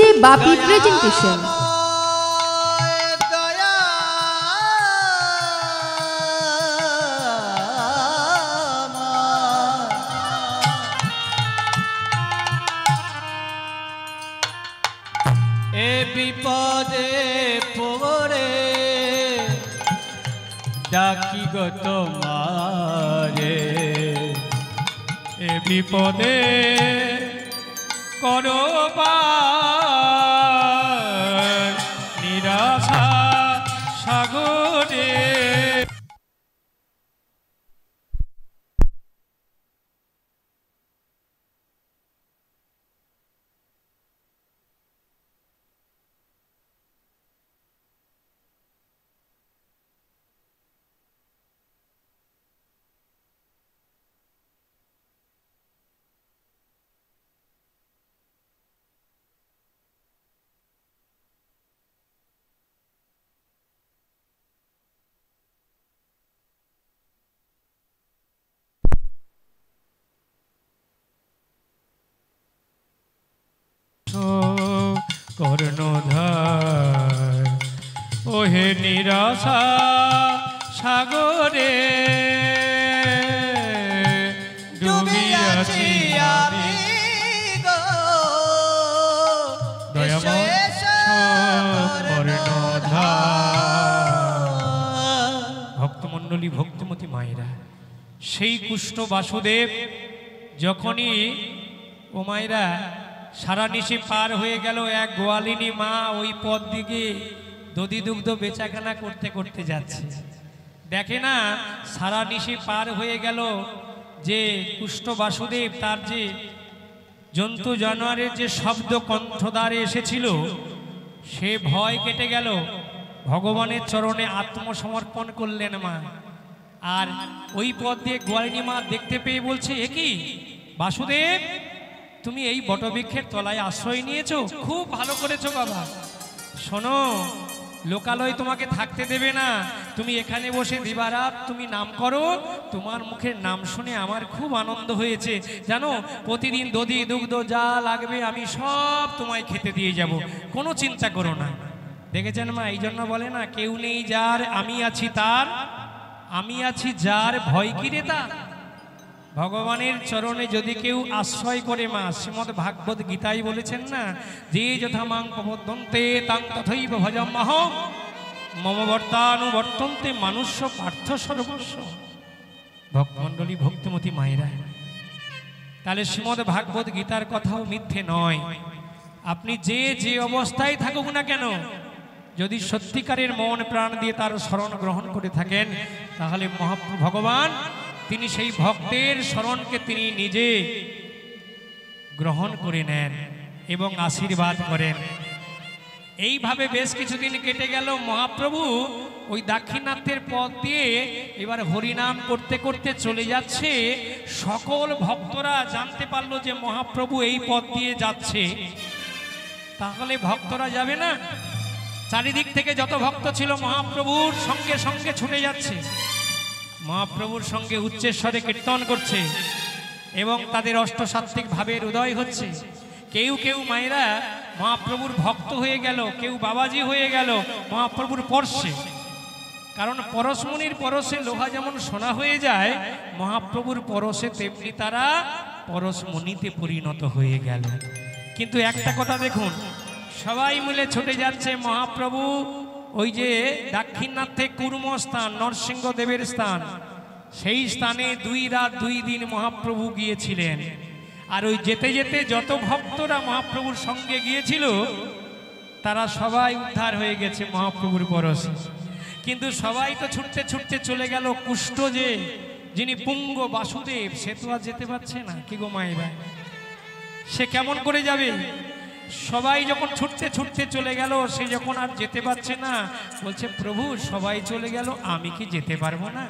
DJ Bapi presentation. বিপদে পড়ে ডাকি গো তোমারে, এ বিপদে করো নিরাশা সাগরে। কর্ণধার ওহে নিরাশা সাগরে ডুবিয়াছি আমি গো, দয়াময় কর্ণধার। ভক্তমণ্ডলী, ভক্তিমতী মায়েরা, সেই কুষ্ঠ বাসুদেব যখনই ও মায়েরা সারা নিশি পার হয়ে গেল, এক গোয়ালিনী মা ওই পথ দিকে দধি দুগ্ধ বেচাকেনা করতে করতে যাচ্ছে। দেখে না সারা নিশি পার হয়ে গেল, যে কুষ্ঠ বাসুদেব তার যে জন্তু জানোয়ারের যে শব্দ কণ্ঠদ্বারে এসেছিল, সে ভয় কেটে গেল, ভগবানের চরণে আত্মসমর্পণ করলেন মা। আর ওই পথ দিয়ে গোয়ালিনী মা দেখতে পেয়ে বলছে, এ কি বাসুদেব, তুমি এই বটবৃক্ষের তলায় আশ্রয় নিয়েছো, খুব ভালো করেছো বাবা। শোনো, লোকালয় তোমাকে থাকতে দেবে না, তুমি এখানে বসে দিবারাত তুমি নাম করো। তোমার মুখের নাম শুনে আমার খুব আনন্দ হয়েছে, জানো, প্রতিদিন দধি দুগ্ধ যা লাগবে আমি সব তোমায় খেতে দিয়ে যাব, কোনো চিন্তা করো না। দেখেছেন মা, এই জন্য বলে না, কেউ নেই যার আমি আছি তার, আমি আছি যার ভয় কি রে তার। ভগবানের চরণে যদি কেউ আশ্রয় করে মা, শ্রীমদ ভাগবত গীতায় বলেছেন না, যে যথা মাং প্রবদন্তে তাং তথৈব ভজম্যহং মম বর্তানুবর্তন্তে মানুষ্য পার্থ সর্বস্ব। ভক্তমণ্ডলী, ভক্তিমতী মায়েরা, তাহলে শ্রীমদ ভাগবত গীতার কথাও মিথ্যে নয়। আপনি যে যে অবস্থায় থাকুক না কেন, যদি সত্যিকারের মন প্রাণ দিয়ে তার শরণ গ্রহণ করে থাকেন, তাহলে মহাপ্রভু ভগবান তিনি সেই ভক্তের শরণকে তিনি নিজে গ্রহণ করে নেন এবং আশীর্বাদ করেন। এইভাবে বেশ কিছুদিন কেটে গেল। মহাপ্রভু ওই দাক্ষিণাত্যের পথ দিয়ে এবার হরিনাম করতে করতে চলে যাচ্ছে। সকল ভক্তরা জানতে পারলো যে মহাপ্রভু এই পথ দিয়ে যাচ্ছে, তাহলে ভক্তরা যাবে না? চারিদিক থেকে যত ভক্ত ছিল মহাপ্রভুর সঙ্গে সঙ্গে ছুটে যাচ্ছে, মহাপ্রভুর সঙ্গে উচ্চস্বরে কীর্তন করছে এবং তাদের অষ্টসাত্ত্বিক ভাবের উদয় হচ্ছে। কেউ কেউ মায়েরা মহাপ্রভুর ভক্ত হয়ে গেল, কেউ বাবাজি হয়ে গেল মহাপ্রভুর পরশে। কারণ পরশমণির পরশে লোহা যেমন সোনা হয়ে যায়, মহাপ্রভুর পরশে তেমনি তারা পরশমণিতে পরিণত হয়ে গেল। কিন্তু একটা কথা দেখুন, সবাই মিলে ছুটে যাচ্ছে মহাপ্রভু ওই যে দাক্ষিণাত্যে কুর্ম স্থান, নরসিংহদেবের স্থান, সেই স্থানে 2 রাত 2 দিন মহাপ্রভু গিয়েছিলেন। আর ওই যেতে যেতে যত ভক্তরা মহাপ্রভুর সঙ্গে গিয়েছিল তারা সবাই উদ্ধার হয়ে গেছে মহাপ্রভুর পরশে। কিন্তু সবাই তো ছুটতে ছুটতে চলে গেল কুষ্ঠ, যে যিনি পুঙ্গ বাসুদেব, সে তো আর যেতে পারছে না। কি গো মায়েরা, সে কেমন করে যাবে? সবাই যখন ছুটতে ছুটতে চলে গেল, সে যখন আর যেতে পারছে না, বলছে প্রভু সবাই চলে গেল, আমি কি যেতে পারবো না?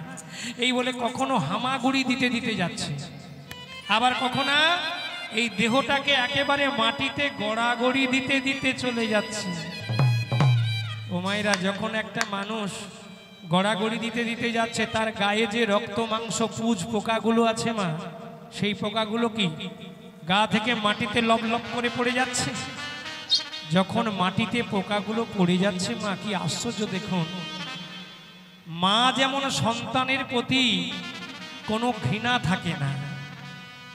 এই বলে কখনো হামাগুড়ি দিতে দিতে যাচ্ছে, আবার কখনো এই দেহটাকে একেবারে মাটিতে গড়াগড়ি দিতে দিতে চলে যাচ্ছে। ও মায়েরা, যখন একটা মানুষ গড়াগড়ি দিতে দিতে যাচ্ছে, তার গায়ে যে রক্ত মাংস পুজ পোকাগুলো আছে মা, সেই পোকাগুলো কি গা থেকে মাটিতে লপ লপ করে পড়ে যাচ্ছে? যখন মাটিতে পোকাগুলো পড়ে যাচ্ছে, মা কি আশ্চর্য দেখুন। মা যেমন সন্তানের প্রতি কোনো ঘৃণা থাকে না,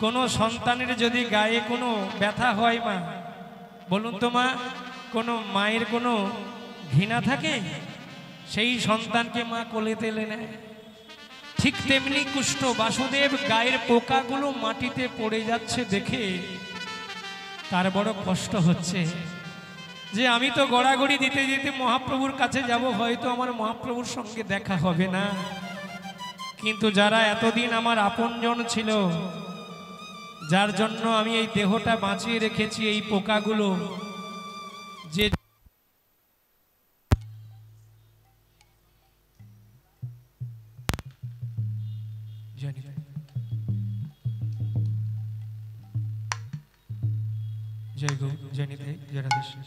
কোনো সন্তানের যদি গায়ে কোনো ব্যথা হয়, মা বলুন তো মা, কোনো মায়ের কোনো ঘৃণা থাকে? সেই সন্তানকে মা কোলে তুলে নেয়। ঠিক তেমনি কুষ্ঠ বাসুদেব গায়ের পোকাগুলো মাটিতে পড়ে যাচ্ছে দেখে তার বড় কষ্ট হচ্ছে যে আমি তো গড়াগড়ি দিতে যেতে মহাপ্রভুর কাছে যাব, হয়তো আমার মহাপ্রভুর সঙ্গে দেখা হবে না, কিন্তু যারা এতদিন আমার আপনজন ছিল, যার জন্য আমি এই দেহটা বাঁচিয়ে রেখেছি, এই পোকাগুলো যে জয় গৌ জয় নিতাই জয় রাধেশ্যাম।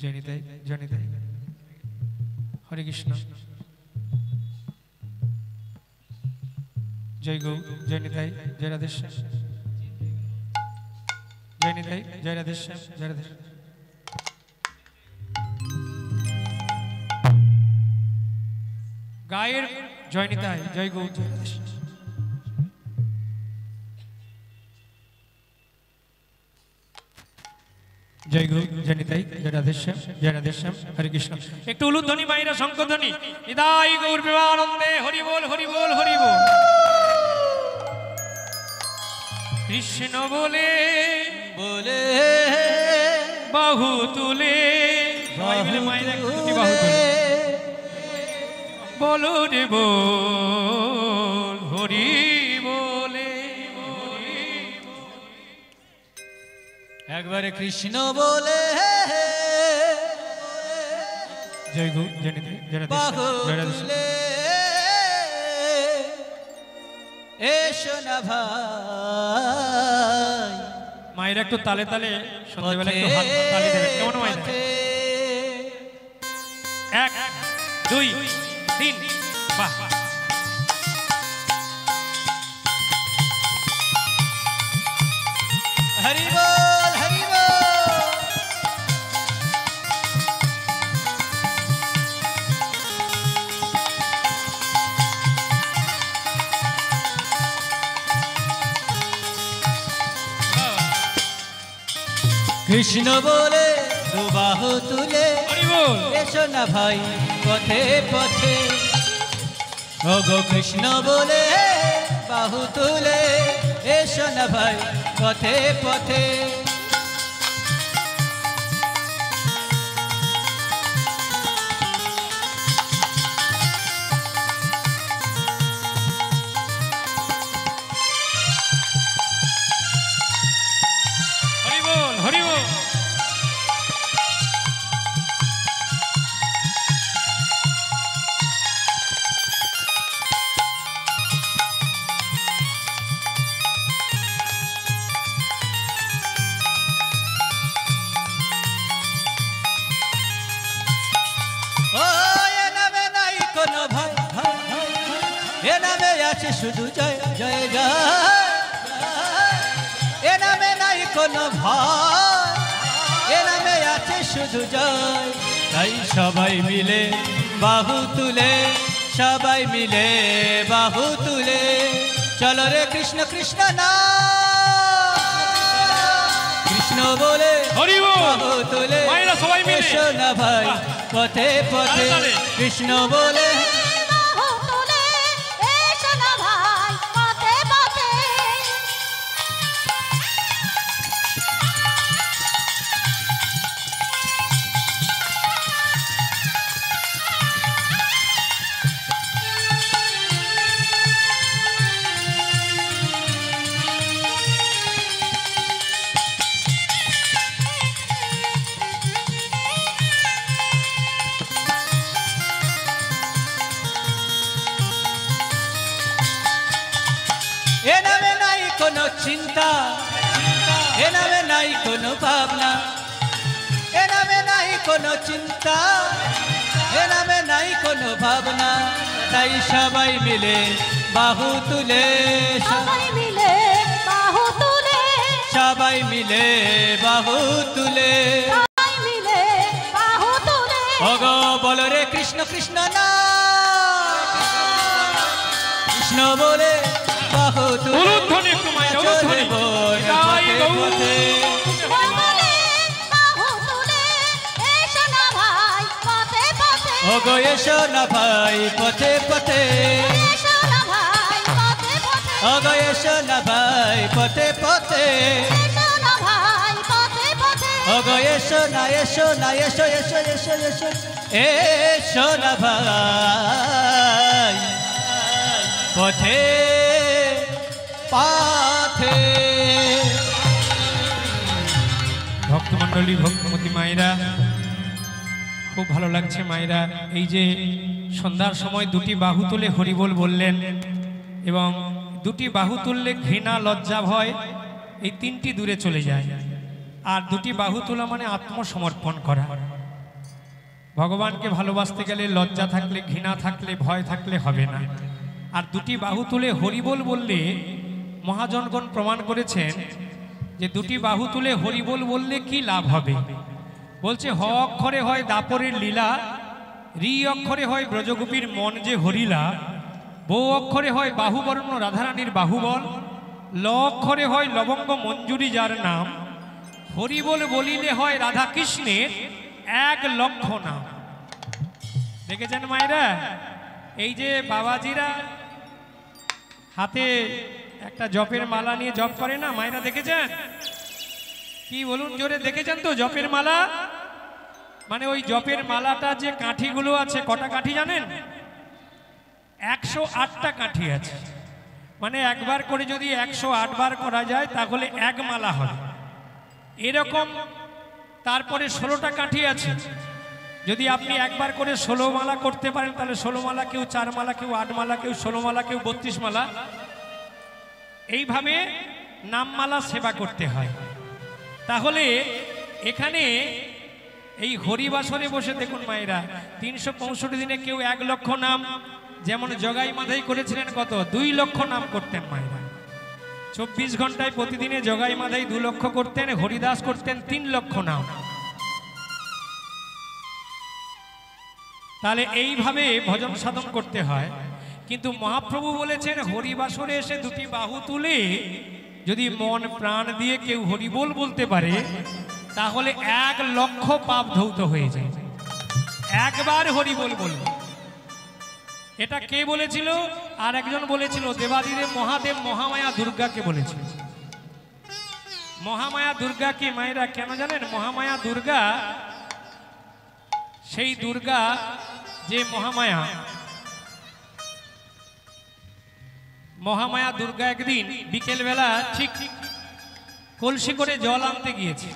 জয় নিতাই জয় নিতাই, হরে কৃষ্ণ। জয় গৌ জয় নিতাই জয় রাধেশ্যাম। জয় নিতাই জয় রাধেশ্যাম জয় রাধেশ্যাম। গায়ের জয় নিতাই জয় গৌ জয় রাধেশ্যাম। জয় গৌ জয় নিতাই জয় রাধেশ্যাম জয় রাধেশ্যাম, হরে কৃষ্ণ। একটু উলুধ্বনি মাইরা, শঙ্খধ্বনি। নিতাই গৌর প্রেমানন্দে, হরি বল হরি বল হরি বল। কৃষ্ণ বলে বলে বাহু তুলে, মায়েরা একটু বাহু তুলে বলো রে বল হরি বলে। একবারে কৃষ্ণ বলে জয় গৌ জয় নিতাই জয় রাধেশ্যাম জয় রাধেশ্যাম। এসো না ভাই, মায়েরা একটু তালে তালে সন্ধ্যাবেলা একটু হাত তালি দেবে, কেমন মায়েরা? 1 2 3 বাহ। হরি বল হরি বল। কৃষ্ণ বলে দুবাহু তুলে এসো না ভাই পথে পথে, ওগো কৃষ্ণ বলে বাহু তুলে এসো না ভাই পথে পথে। হরি বল হরি বল। এ নামে আছে শুধু জয় জয় জয়, এ নামে নাই কোনো ভয়, এ নামে আছে শুধু জয়। তাই সবাই মিলে বাহু তুলে, সবাই মিলে বাহু তুলে চলো রে কৃষ্ণ কৃষ্ণ না, কৃষ্ণ বলে হরি বল বাহু তুলে মায়েরা সবাই মিলে এসো না ভাই পথে পথে। কৃষ্ণ বলে এ নামে নাই কোনো চিন্তা, এ নামে নাই কোনো ভাবনা, এ নামে নাই কোনো চিন্তা, এ নামে নাই কোনো ভাবনা। তাই সবাই মিলে বাহু তুলে, সবাই মিলে বাহু তুলে সবাই মিলে বাহু তুলে ওগো বলো রে কৃষ্ণ কৃষ্ণ না কৃষ্ণ বলে বাহু তুলে চলব পথে ওগো এসো না ভাই পথে পথে ওগো এসো না ভাই পথে পথে ওগো এসো না এসো না এসো এসো এসো এসো এসো না ভাই পথে পথে। ভক্তমণ্ডলী ভক্তমতী মায়েরা, খুব ভালো লাগছে মায়েরা। এই যে সন্ধ্যার সময় দুটি বাহু তুলে হরিবোল বললেন, এবং দুটি বাহু তুললে ঘৃণা লজ্জা ভয় এই তিনটি দূরে চলে যায়। আর দুটি বাহু তোলা মানে আত্মসমর্পণ করা। ভগবানকে ভালোবাসতে গেলে লজ্জা থাকলে, ঘৃণা থাকলে, ভয় থাকলে হবে না। আর দুটি বাহু তুলে হরিবোল বললে মহাজনগণ প্রমাণ করেছেন যে দুটি বাহু তুলে হরিবোল বললে কি লাভ হবে। বলছে হ অক্ষরে হয় দাপরের লীলা, রি অক্ষরে হয় ব্রজগোপীর মন যে হরিলা, বউ অক্ষরে হয় বাহুবর্ণ রাধারানীর বাহুবল, ল অক্ষরে হয় লবঙ্গ মঞ্জুরি যার নাম, হরিবোল বলিলে হয় রাধা কৃষ্ণের 1,00,000 নাম। দেখেছেন মায়েরা, এই যে বাবাজিরা হাতে একটা জপের মালা নিয়ে জপ করে না, মায়েরা দেখেছেন? কি বলুন জোরে, দেখেছেন তো জপের মালা? মানে ওই জপের মালাটা যে কাঠিগুলো আছে, কটা কাঠি জানেন? 108টা কাঠি আছে। মানে একবার করে যদি 108 বার করা যায় তাহলে এক মালা হবে। এরকম তারপরে 16টা কাঠি আছে। যদি আপনি একবার করে 16 মালা করতে পারেন তাহলে 16 মালা, কেউ 4 মালা, কেউ 8 মালা, কেউ 16 মালা, কেউ 32 মালা, এইভাবে নামমালা সেবা করতে হয়। তাহলে এখানে এই হরিবাসরে বসে দেখুন মায়েরা, 365 দিনে কেউ 1,00,000 নাম, যেমন জগাই মাধাই করেছিলেন কত, 2,00,000 নাম করতেন মায়েরা। 24 ঘন্টায় প্রতিদিনে জগাই মাধাই 2,00,000 করতেন, হরিদাস করতেন 3,00,000 নাম। তাহলে এইভাবে ভজন সাধন করতে হয়। কিন্তু মহাপ্রভু বলেছেন হরিবাসরে এসে দুটি বাহু তুলে যদি মন প্রাণ দিয়ে কেউ হরিবোল বলতে পারে তাহলে 1,00,000 পাপ ধৌত হয়ে যায়। একবার হরিবোল বলবে। এটা কে বলেছিল? আর একজন বলেছিল, দেবাদিদেব মহাদেব মহামায়া দুর্গাকে বলেছিল। মহামায়া দুর্গাকে মায়েরা কেন জানেন? মহামায়া দুর্গা, সেই দুর্গা যে মহামায়া, মহামায়া দুর্গা একদিন বিকেলবেলা ঠিক কলসি করে জল আনতে গিয়েছে।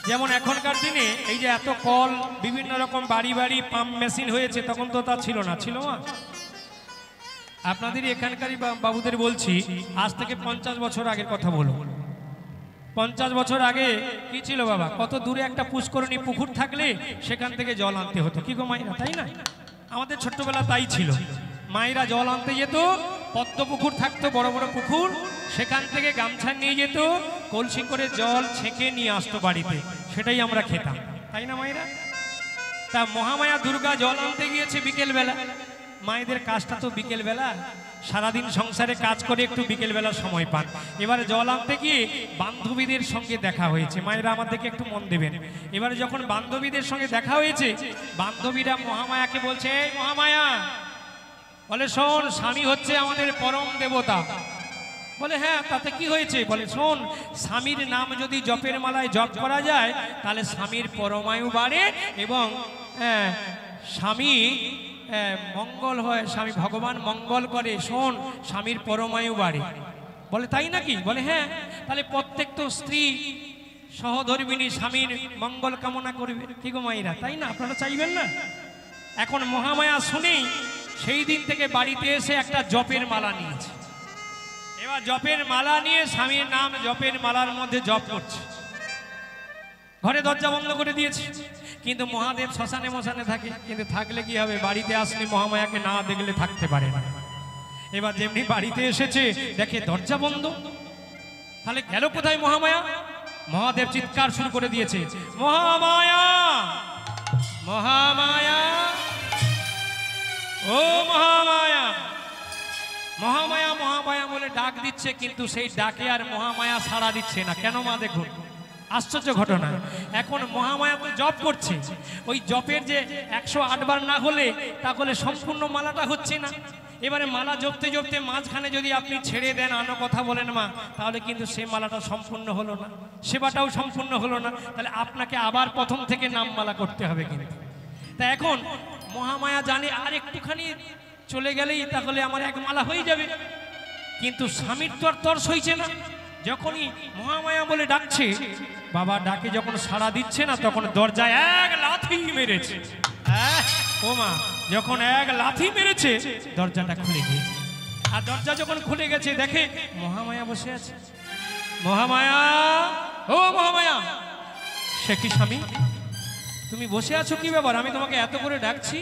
যেমন এখনকার দিনে এই যে এত কল, বিভিন্ন রকম বাড়ি বাড়ি পাম্প মেশিন হয়েছে, তখন তো তা ছিল না। ছিল মা? আপনাদের এখানকারই বাবুদের বলছি, আজ থেকে 50 বছর আগের কথা বলো। 50 বছর আগে কি ছিল বাবা? কত দূরে একটা পুষ্করণী পুকুর থাকলে সেখান থেকে জল আনতে হতো। কি গো মায়েরা, তাই না? আমাদের ছোট্টবেলা তাই ছিল। মায়েরা জল আনতে যেত, পদ্ম পুকুর থাকতো, বড় বড় পুকুর, সেখান থেকে গামছা নিয়ে যেত, কলসি করে জল ছেঁকে নিয়ে আসতো বাড়িতে, সেটাই আমরা খেতাম, তাই না মায়েরা? তা মহামায়া দুর্গা জল আনতে গিয়েছে বিকেলবেলা। মায়েদের কাজটা তো বিকেলবেলা, সারাদিন সংসারে কাজ করে একটু বিকেলবেলা সময় পান। এবারে জল আনতে গিয়ে বান্ধবীদের সঙ্গে দেখা হয়েছে। মায়েরা আমার দিকে একটু মন দেবেন। এবারে যখন বান্ধবীদের সঙ্গে দেখা হয়েছে, বান্ধবীরা মহামায়াকে বলছে, এই মহামায়া, বলে শোন, স্বামী হচ্ছে আমাদের পরম দেবতা। বলে হ্যাঁ, তাতে কি হয়েছে? বলে শোন, স্বামীর নাম যদি জপের মালায় জপ করা যায় তাহলে স্বামীর পরমায়ু বাড়ে এবং স্বামী মঙ্গল হয়, স্বামী ভগবান মঙ্গল করে। শোন, স্বামীর পরমায়ু বাড়ে। বলে তাই নাকি? বলে হ্যাঁ। তাহলে প্রত্যেক তো স্ত্রী সহধর্মিনী স্বামীর মঙ্গল কামনা করবে। কি গো মায়েরা, তাই না? আপনারা চাইবেন না? এখন মহামায়া শুনেই সেই দিন থেকে বাড়িতে এসে একটা জপের মালা নিয়েছে। এবার জপের মালা নিয়ে স্বামীর নাম জপের মালার মধ্যে জপ করছে। ঘরে দরজা বন্ধ করে দিয়েছে। কিন্তু মহাদেব শ্মশানে মশানে থাকে, কিন্তু থাকলে কি হবে? বাড়িতে আসলে মহামায়াকে না দেখলে থাকতে পারে না। এবার যেমনি বাড়িতে এসেছে, দেখে দরজা বন্ধ। তাহলে গেল কোথায় মহামায়া? মহাদেব চিৎকার শুরু করে দিয়েছে, মহামায়া, মহামায়া, ও মহামায়া। মহামায়া মহামায়া বলে ডাক দিচ্ছে, কিন্তু সেই ডাকে আর মহামায়া সাড়া দিচ্ছে না। কেন মা? দেখুন আশ্চর্য ঘটনা। এখন মহামায়া তো জপ করছে, ওই জপের যে 108 বার না হলে তাহলে সম্পূর্ণ মালাটা হচ্ছে না। এবারে মালা জপতে জপতে মাঝখানে যদি আপনি ছেড়ে দেন, আনো কথা বলেন মা, তাহলে কিন্তু সেই মালাটা সম্পূর্ণ হলো না, সেবাটাও সম্পূর্ণ হলো না। তাহলে আপনাকে আবার প্রথম থেকে নাম মালা করতে হবে। কিন্তু তা এখন মহামায়া জানে আর একটুখানি চলে গেলেই তাহলে আমার এক মালা হয়ে যাবে, কিন্তু স্বামীর তো আর তর সইছে না। যখনই মহামায়া বলে ডাকছে, বাবা ডাকে যখন সাড়া দিচ্ছে না, তখন দরজায় এক লাথি মেরেছে। ও মা, যখন এক লাথি মেরেছে দরজাটা খুলে গিয়েছে। আর দরজা যখন খুলে গেছে, দেখে মহামায়া বসে আছে। মহামায়া, ও মহামায়া। সে কি স্বামী, তুমি বসে আছো, কি ব্যাপার? আমি তোমাকে এত করে ডাকছি,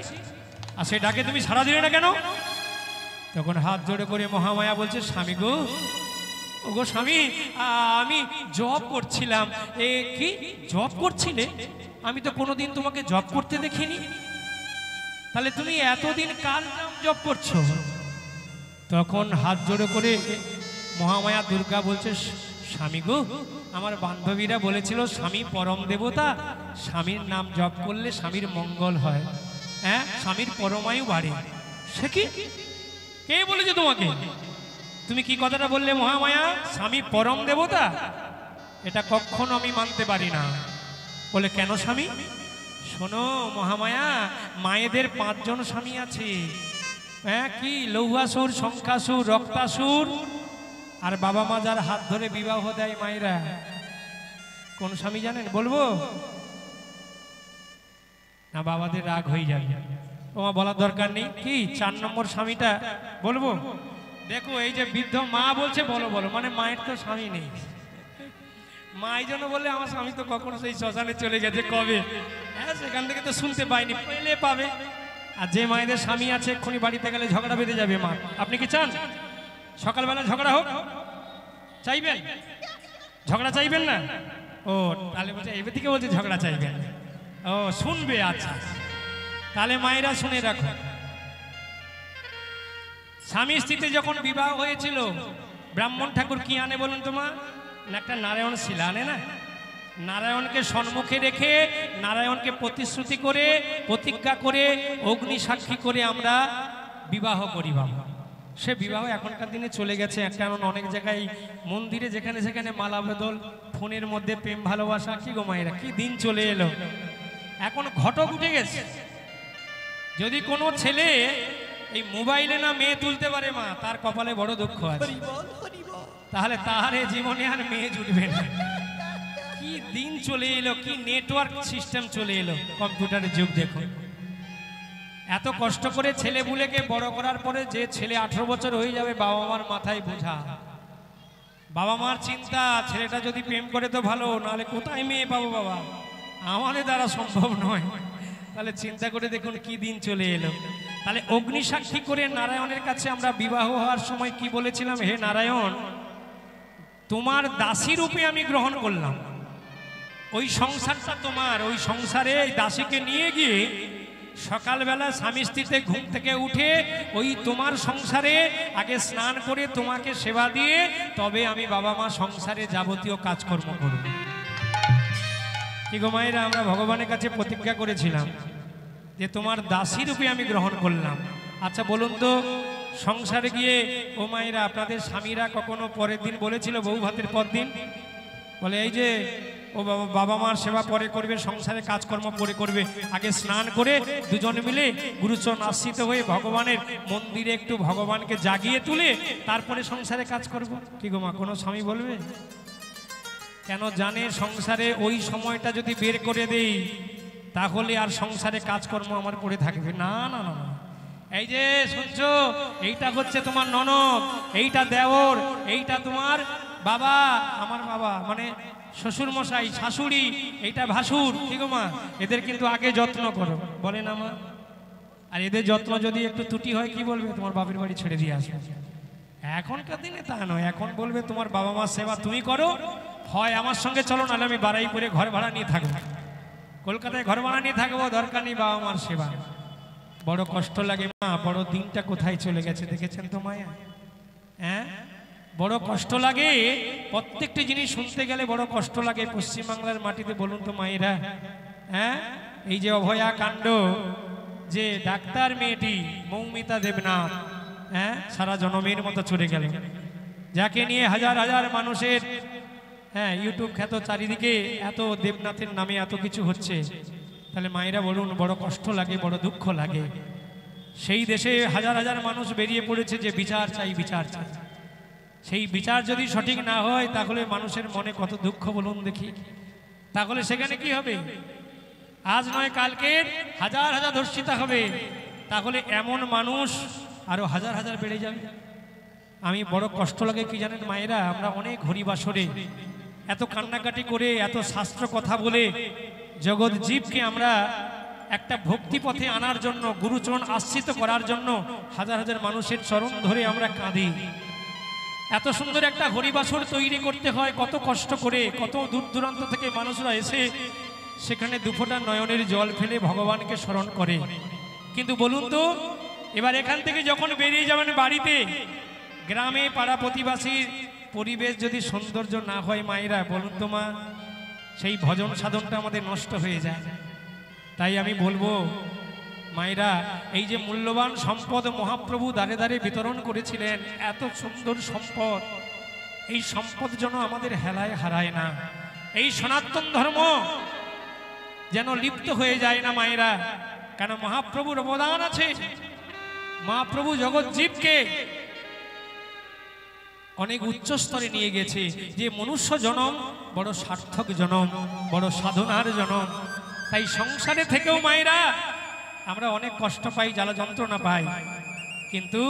আর সে ডাকে তুমি সাড়া দিলে না কেন? তখন হাত জোড়ে করে মহামায়া বলছে, স্বামী গো, ও গো স্বামী, আমি জব করছিলাম। এ কি জব করছিলে? আমি তো কোনোদিন তোমাকে জব করতে দেখিনি। তাহলে তুমি এতদিন কাল জব করছো? তখন হাত জোড়ে করে মহামায়া দুর্গা বলছে, স্বামী গো, আমার বান্ধবীরা বলেছিল স্বামী পরম দেবতা, স্বামীর নাম জপ করলে স্বামীর মঙ্গল হয়, হ্যাঁ, স্বামীর পরমায়ু বাড়ে। সে কি, কে বলেছে তোমাকে? তুমি কি কথাটা বললে মহামায়া? স্বামী পরম দেবতা? এটা কখনো আমি মানতে পারি না। বলে কেন স্বামী? শোনো মহামায়া, মায়েদের 5 জন স্বামী আছে। হ্যাঁ, কি? লৌহাসুর, শঙ্খাসুর, রক্তাসুর, আর বাবা মা যার হাত ধরে বিবাহ দেয় মায়েরা, কোন স্বামী জানেন? বলবো না? বাবাদের রাগ হয়ে যাবে। তোমার বলার দরকার নেই। কি 4 নম্বর স্বামীটা বলবো? দেখো, এই যে বৃদ্ধ মা বলছে বলো বলো, মানে মায়ের তো স্বামী নেই। মা এই জন্য বললে আমার স্বামী তো কখনো সেই শ্মশানে চলে গেছে কবে, হ্যাঁ, সেখান থেকে তো শুনতে পাইনি, পেলে পাবে। আর যে মায়েদের স্বামী আছে, এক্ষুনি বাড়িতে গেলে ঝগড়া বেঁধে যাবে। মা, আপনি কি চান সকালবেলা ঝগড়া হোক? চাইবেন? ঝগড়া চাইবেন না? ও, তাহলে বলছে এবার থেকে বলছে ঝগড়া চাইবেন। ও, শুনবে। আচ্ছা, তাহলে মায়েরা শুনে রাখো। স্বামী স্ত্রীতে যখন বিবাহ হয়েছিল, ব্রাহ্মণ ঠাকুর কি আনে বলুন তোমার? না, একটা নারায়ণ শিলা আনে না? নারায়ণকে সম্মুখে রেখে, নারায়ণকে প্রতিশ্রুতি করে, প্রতিজ্ঞা করে, অগ্নি সাক্ষী করে আমরা বিবাহ করি। বাবা, সে বিবাহ এখনকার দিনে চলে গেছে। কারণ অনেক জায়গায় মন্দিরে যেখানে সেখানে মালা বদল, ফোনের মধ্যে প্রেম ভালোবাসা। কি গো মায়েরা, কি দিন চলে এলো! এখন ঘটক উঠে গেছে। যদি কোনো ছেলে এই মোবাইলে না মেয়ে তুলতে পারে মা, তার কপালে বড় দুঃখ আছে। তাহলে তাহারে জীবনে আর মেয়ে জুটবে না। কি দিন চলে এলো, কি নেটওয়ার্ক সিস্টেম চলে এলো, কম্পিউটারের যুগ। দেখুন, এত কষ্ট করে ছেলে বুলেকে বড় করার পরে যে ছেলে 18 বছর হয়ে যাবে, বাবা মার মাথায় বোঝা। বাবা মার চিন্তা, ছেলেটা যদি প্রেম করে তো ভালো, নাহলে কোথায় মেয়ে পাবো বাবা, আমাদের দ্বারা সম্ভব নয়। তাহলে চিন্তা করে দেখুন কি দিন চলে এলো। তাহলে অগ্নি সাক্ষী করে নারায়ণের কাছে আমরা বিবাহ হওয়ার সময় কি বলেছিলাম? হে নারায়ণ, তোমার দাসী রূপে আমি গ্রহণ করলাম। ওই সংসারটা তোমার, ওই সংসারে এই দাসীকে নিয়ে গিয়ে সকালবেলা স্বামী স্ত্রীতে ঘুম থেকে উঠে ওই তোমার সংসারে আগে স্নান করে তোমাকে সেবা দিয়ে তবে আমি বাবা মা সংসারে যাবতীয় কাজকর্ম করব। কি গো মায়েরা, আমরা ভগবানের কাছে প্রতিজ্ঞা করেছিলাম যে তোমার দাসী রূপে আমি গ্রহণ করলাম। আচ্ছা বলুন তো, সংসারে গিয়ে ও মায়েরা, আপনাদের স্বামীরা কখনো পরের দিন বলেছিল বউ ভাতের পর দিন? বলে এই যে ও বাবা মার সেবা পরে করবে, সংসারে কাজকর্ম পরে করবে, আগে স্নান করে দুজন মিলে গুরুচরণ আশ্রিত হয়ে ভগবানের মন্দিরে একটু ভগবানকে জাগিয়ে তুলে তারপরে সংসারে কাজ করব। কি গো মা, কোনো স্বামী বলবে? কেন জানে সংসারে ওই সময়টা যদি বের করে দেই তাহলে আর সংসারে কাজকর্ম আমার পড়ে থাকবে না। না না না, এই যে শুনছো, এইটা হচ্ছে তোমার ননদ, এইটা দেওর, এইটা তোমার বাবা, আমার বাবা মানে শ্বশুর মশাই, শাশুড়ি, এইটা ভাসুর। ঠিক মা, এদের কিন্তু আগে যত্ন করো, বলে না মা? আর এদের যত্ন যদি একটু ত্রুটি হয় কি বলবে? তোমার বাপের বাড়ি ছেড়ে দিয়ে আসবে। এখনকার দিনে তা নয়, এখন বলবে তোমার বাবা মার সেবা তুমি করো, হয় আমার সঙ্গে চলো, নাহলে আমি বারাইপুরে ঘর ভাড়া নিয়ে থাকবো, কলকাতায় ঘর ভাড়া নিয়ে থাকবো, দরকার নেই বাবা মার সেবা। বড় কষ্ট লাগে মা, বড় দিনটা কোথায় চলে গেছে দেখেছেন তো মায়া? হ্যাঁ, বড় কষ্ট লাগে, প্রত্যেকটি জিনিস শুনতে গেলে বড় কষ্ট লাগে পশ্চিমবাংলার মাটিতে। বলুন তো মায়েরা, হ্যাঁ, এই যে অভয়া কাণ্ড, যে ডাক্তার মেয়েটি মৌমিতা দেবনাথ, হ্যাঁ, সারা জনমের মতো চলে গেল, যাকে নিয়ে হাজার হাজার মানুষের, হ্যাঁ, ইউটিউব খ্যাত, চারিদিকে এত দেবনাথের নামে এত কিছু হচ্ছে। তাহলে মায়েরা বলুন, বড় কষ্ট লাগে, বড় দুঃখ লাগে। সেই দেশে হাজার হাজার মানুষ বেরিয়ে পড়েছে যে বিচার চাই, বিচার চাই। সেই বিচার যদি সঠিক না হয় তাহলে মানুষের মনে কত দুঃখ বলুন দেখি। তাহলে সেখানে কি হবে? আজ নয় কালকের হাজার হাজার ধর্ষিতা হবে, তাহলে এমন মানুষ আরো হাজার হাজার বেড়ে যাবে। আমি বড় কষ্ট লাগে কি জানেন মায়েরা, আমরা অনেক হরিবাসরে এত কান্নাকাটি করে, এত শাস্ত্র কথা বলে জগৎ জীবকে আমরা একটা ভক্তি পথে আনার জন্য, গুরুচরণ আশ্রিত করার জন্য হাজার হাজার মানুষের চরণ ধরে আমরা কাঁদি। এত সুন্দর একটা হরিবাসর তৈরি করতে হয় কত কষ্ট করে, কত দূর দূরান্ত থেকে মানুষরা এসে সেখানে দুফোঁটা নয়নের জল ফেলে ভগবানকে স্মরণ করে। কিন্তু বলুন তো, এবার এখান থেকে যখন বেরিয়ে যাবেন বাড়িতে, গ্রামে পাড়া প্রতিবাসীর পরিবেশ যদি সৌন্দর্য না হয় মায়েরা, বলুন তো মা, সেই ভজন সাধনটা আমাদের নষ্ট হয়ে যায়। তাই আমি বলবো মায়েরা, এই যে মূল্যবান সম্পদ মহাপ্রভু দ্বারে দ্বারে বিতরণ করেছিলেন, এত সুন্দর সম্পদ, এই সম্পদ যেন আমাদের হেলায় হারায় না, এই সনাতন ধর্ম যেন লিপ্ত হয়ে যায় না মায়েরা। কেন মহাপ্রভুর অবদান আছে। মহাপ্রভু জগৎ জীবকে অনেক উচ্চ স্তরে নিয়ে গেছে, যে মনুষ্য জনম বড় সার্থক জনম, বড় সাধনার জনম। তাই সংসারে থেকেও মায়েরা আমরা অনেক কষ্ট পাই, জ্বালা যন্ত্রণা পাই, কিন্তু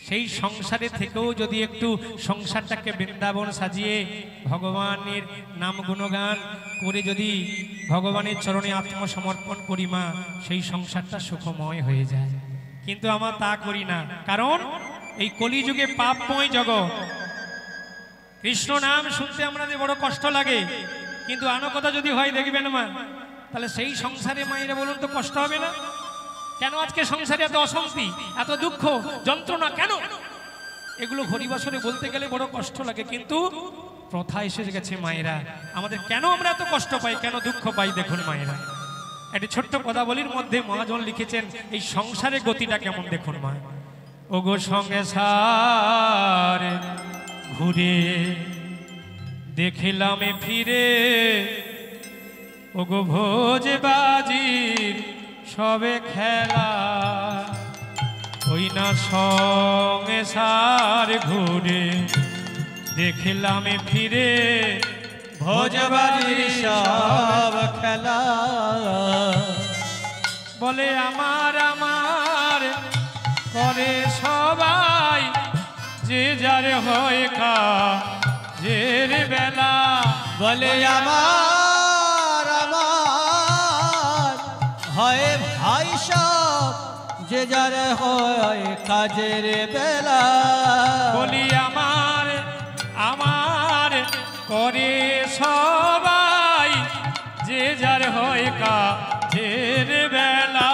সেই সংসারে থেকেও যদি একটু সংসারটাকে বৃন্দাবন সাজিয়ে ভগবানের নাম গুণগান করে যদি ভগবানের চরণে আত্মসমর্পণ করি মা, সেই সংসারটা সুখময় হয়ে যায়। কিন্তু আমরা তা করি না, কারণ এই কলিযুগে পাপময় জগৎ, কৃষ্ণ নাম শুনতে আমাদের বড় কষ্ট লাগে, কিন্তু আনকথা যদি হয় দেখবেন মা, তাহলে সেই সংসারে মায়েরা বলুন তো কষ্ট হবে না? কেন আজকে সংসারে এত অশান্তি, এত দুঃখ যন্ত্রণা কেন? এগুলো হরিবাসরে বলতে গেলে বড় কষ্ট লাগে, কিন্তু প্রথা এসে গেছে মায়েরা। আমাদের কেন আমরা এত কষ্ট পাই, কেন দুঃখ পাই? দেখুন মায়েরা, একটি ছোট্ট পদাবলীর মধ্যে মহাজন লিখেছেন এই সংসারের গতিটা কেমন দেখুন মা। ওগো সংসার ঘুরে দেখিলাম ফিরে, ওগো ভোজ বাজির সবে খেলা, ওই না সংসার ঘুরে দেখিলাম ফিরে, ভোজ বাজির সব খেলা। বলে আমার আমার করে সবাই, যে যার হয় কাজের বেলা। বলে আমার আমার হয় ভাই সব, যে যার হয় কাজের বেলা। বলি আমার আমার করে সবাই, যে যার হয় কাজের বেলা,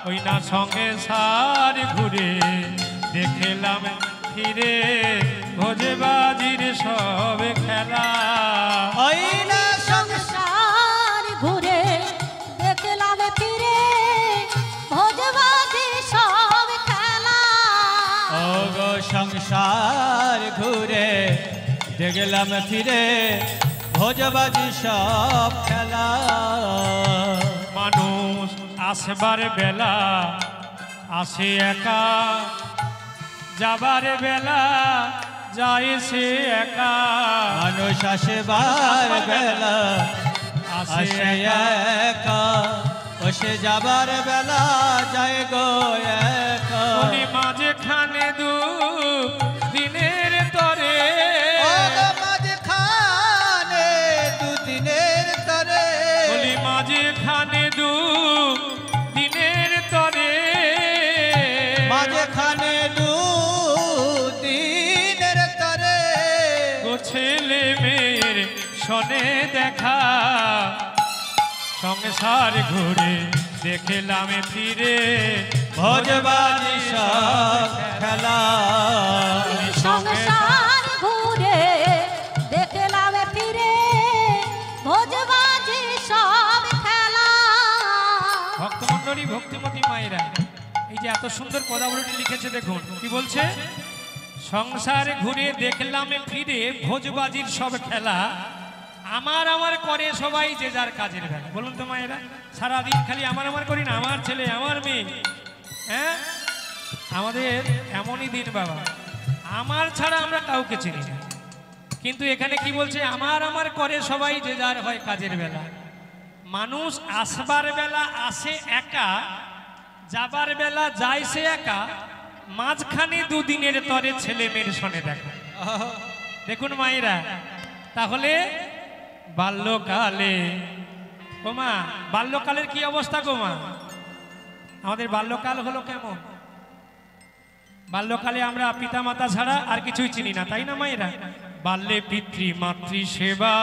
ওই না সঙ্গে সার ঘুরে দেখলাম ফিরে, ভোজে বাজির সব খেলা। ওই না সংসার ঘুরে দেখলাম ফিরে, ভোজ বাজির সব খেলা। ওগো সংসার ঘুরে দেখলাম ফিরে, ভোজ বাজি সব খেলা। মানুষ আসবার বেলা আসে একা, যাবার বেলা যায় সে একা। মানুষ আসবার বেলা আসে একা, ও সে যাবার বেলা যায় গো একা। বলি মাঝখানে দু দিনের তরে, মাঝখানে দুদিনের তরে। বলি মাঝখানে দু দিনের তরে, মাঝখানে দু ছেলে মেয়ের শোনে দেখা, সংসার ঘুরে দেখলাম ফিরে ভোজবাজি সব খেলা। সংসার ঘুরে দেখলাম ফিরে ভোজবাজি সব খেলা। ভক্তমণ্ডলী ভক্তিমতী মায়েরা এই যে এত সুন্দর পদাবলীটি লিখেছে দেখুন কি বলছে, সংসার ঘুরে দেখলাম ফিরে ভোজবাজির সব খেলা, আমার আমার করে সবাই যে যার কাজের বেলা। বলুন তো মায়েরা, সারাদিন খালি আমার আমার করি না, আমার ছেলে আমার মেয়ে, হ্যাঁ আমাদের এমনই দিন বাবা, আমার ছাড়া আমরা কাউকে চিনি না। কিন্তু এখানে কি বলছে, আমার আমার করে সবাই যে যার হয় কাজের বেলা। মানুষ আসবার বেলা আসে একা, যাবার বেলা যায় সে একা, মাঝখানে দুদিনের তরে ছেলে মেয়ের সনে দেখা। দেখুন মায়েরা, তাহলে বাল্যকালে, গোমা বাল্যকালের কি অবস্থা গোমা? আমাদের বাল্যকাল হলো কেমন? বাল্যকালে আমরা পিতা মাতা ছাড়া আর কিছুই চিনি না, তাই না মায়েরা? বাল্যে পিতৃ মাতৃ সেবা,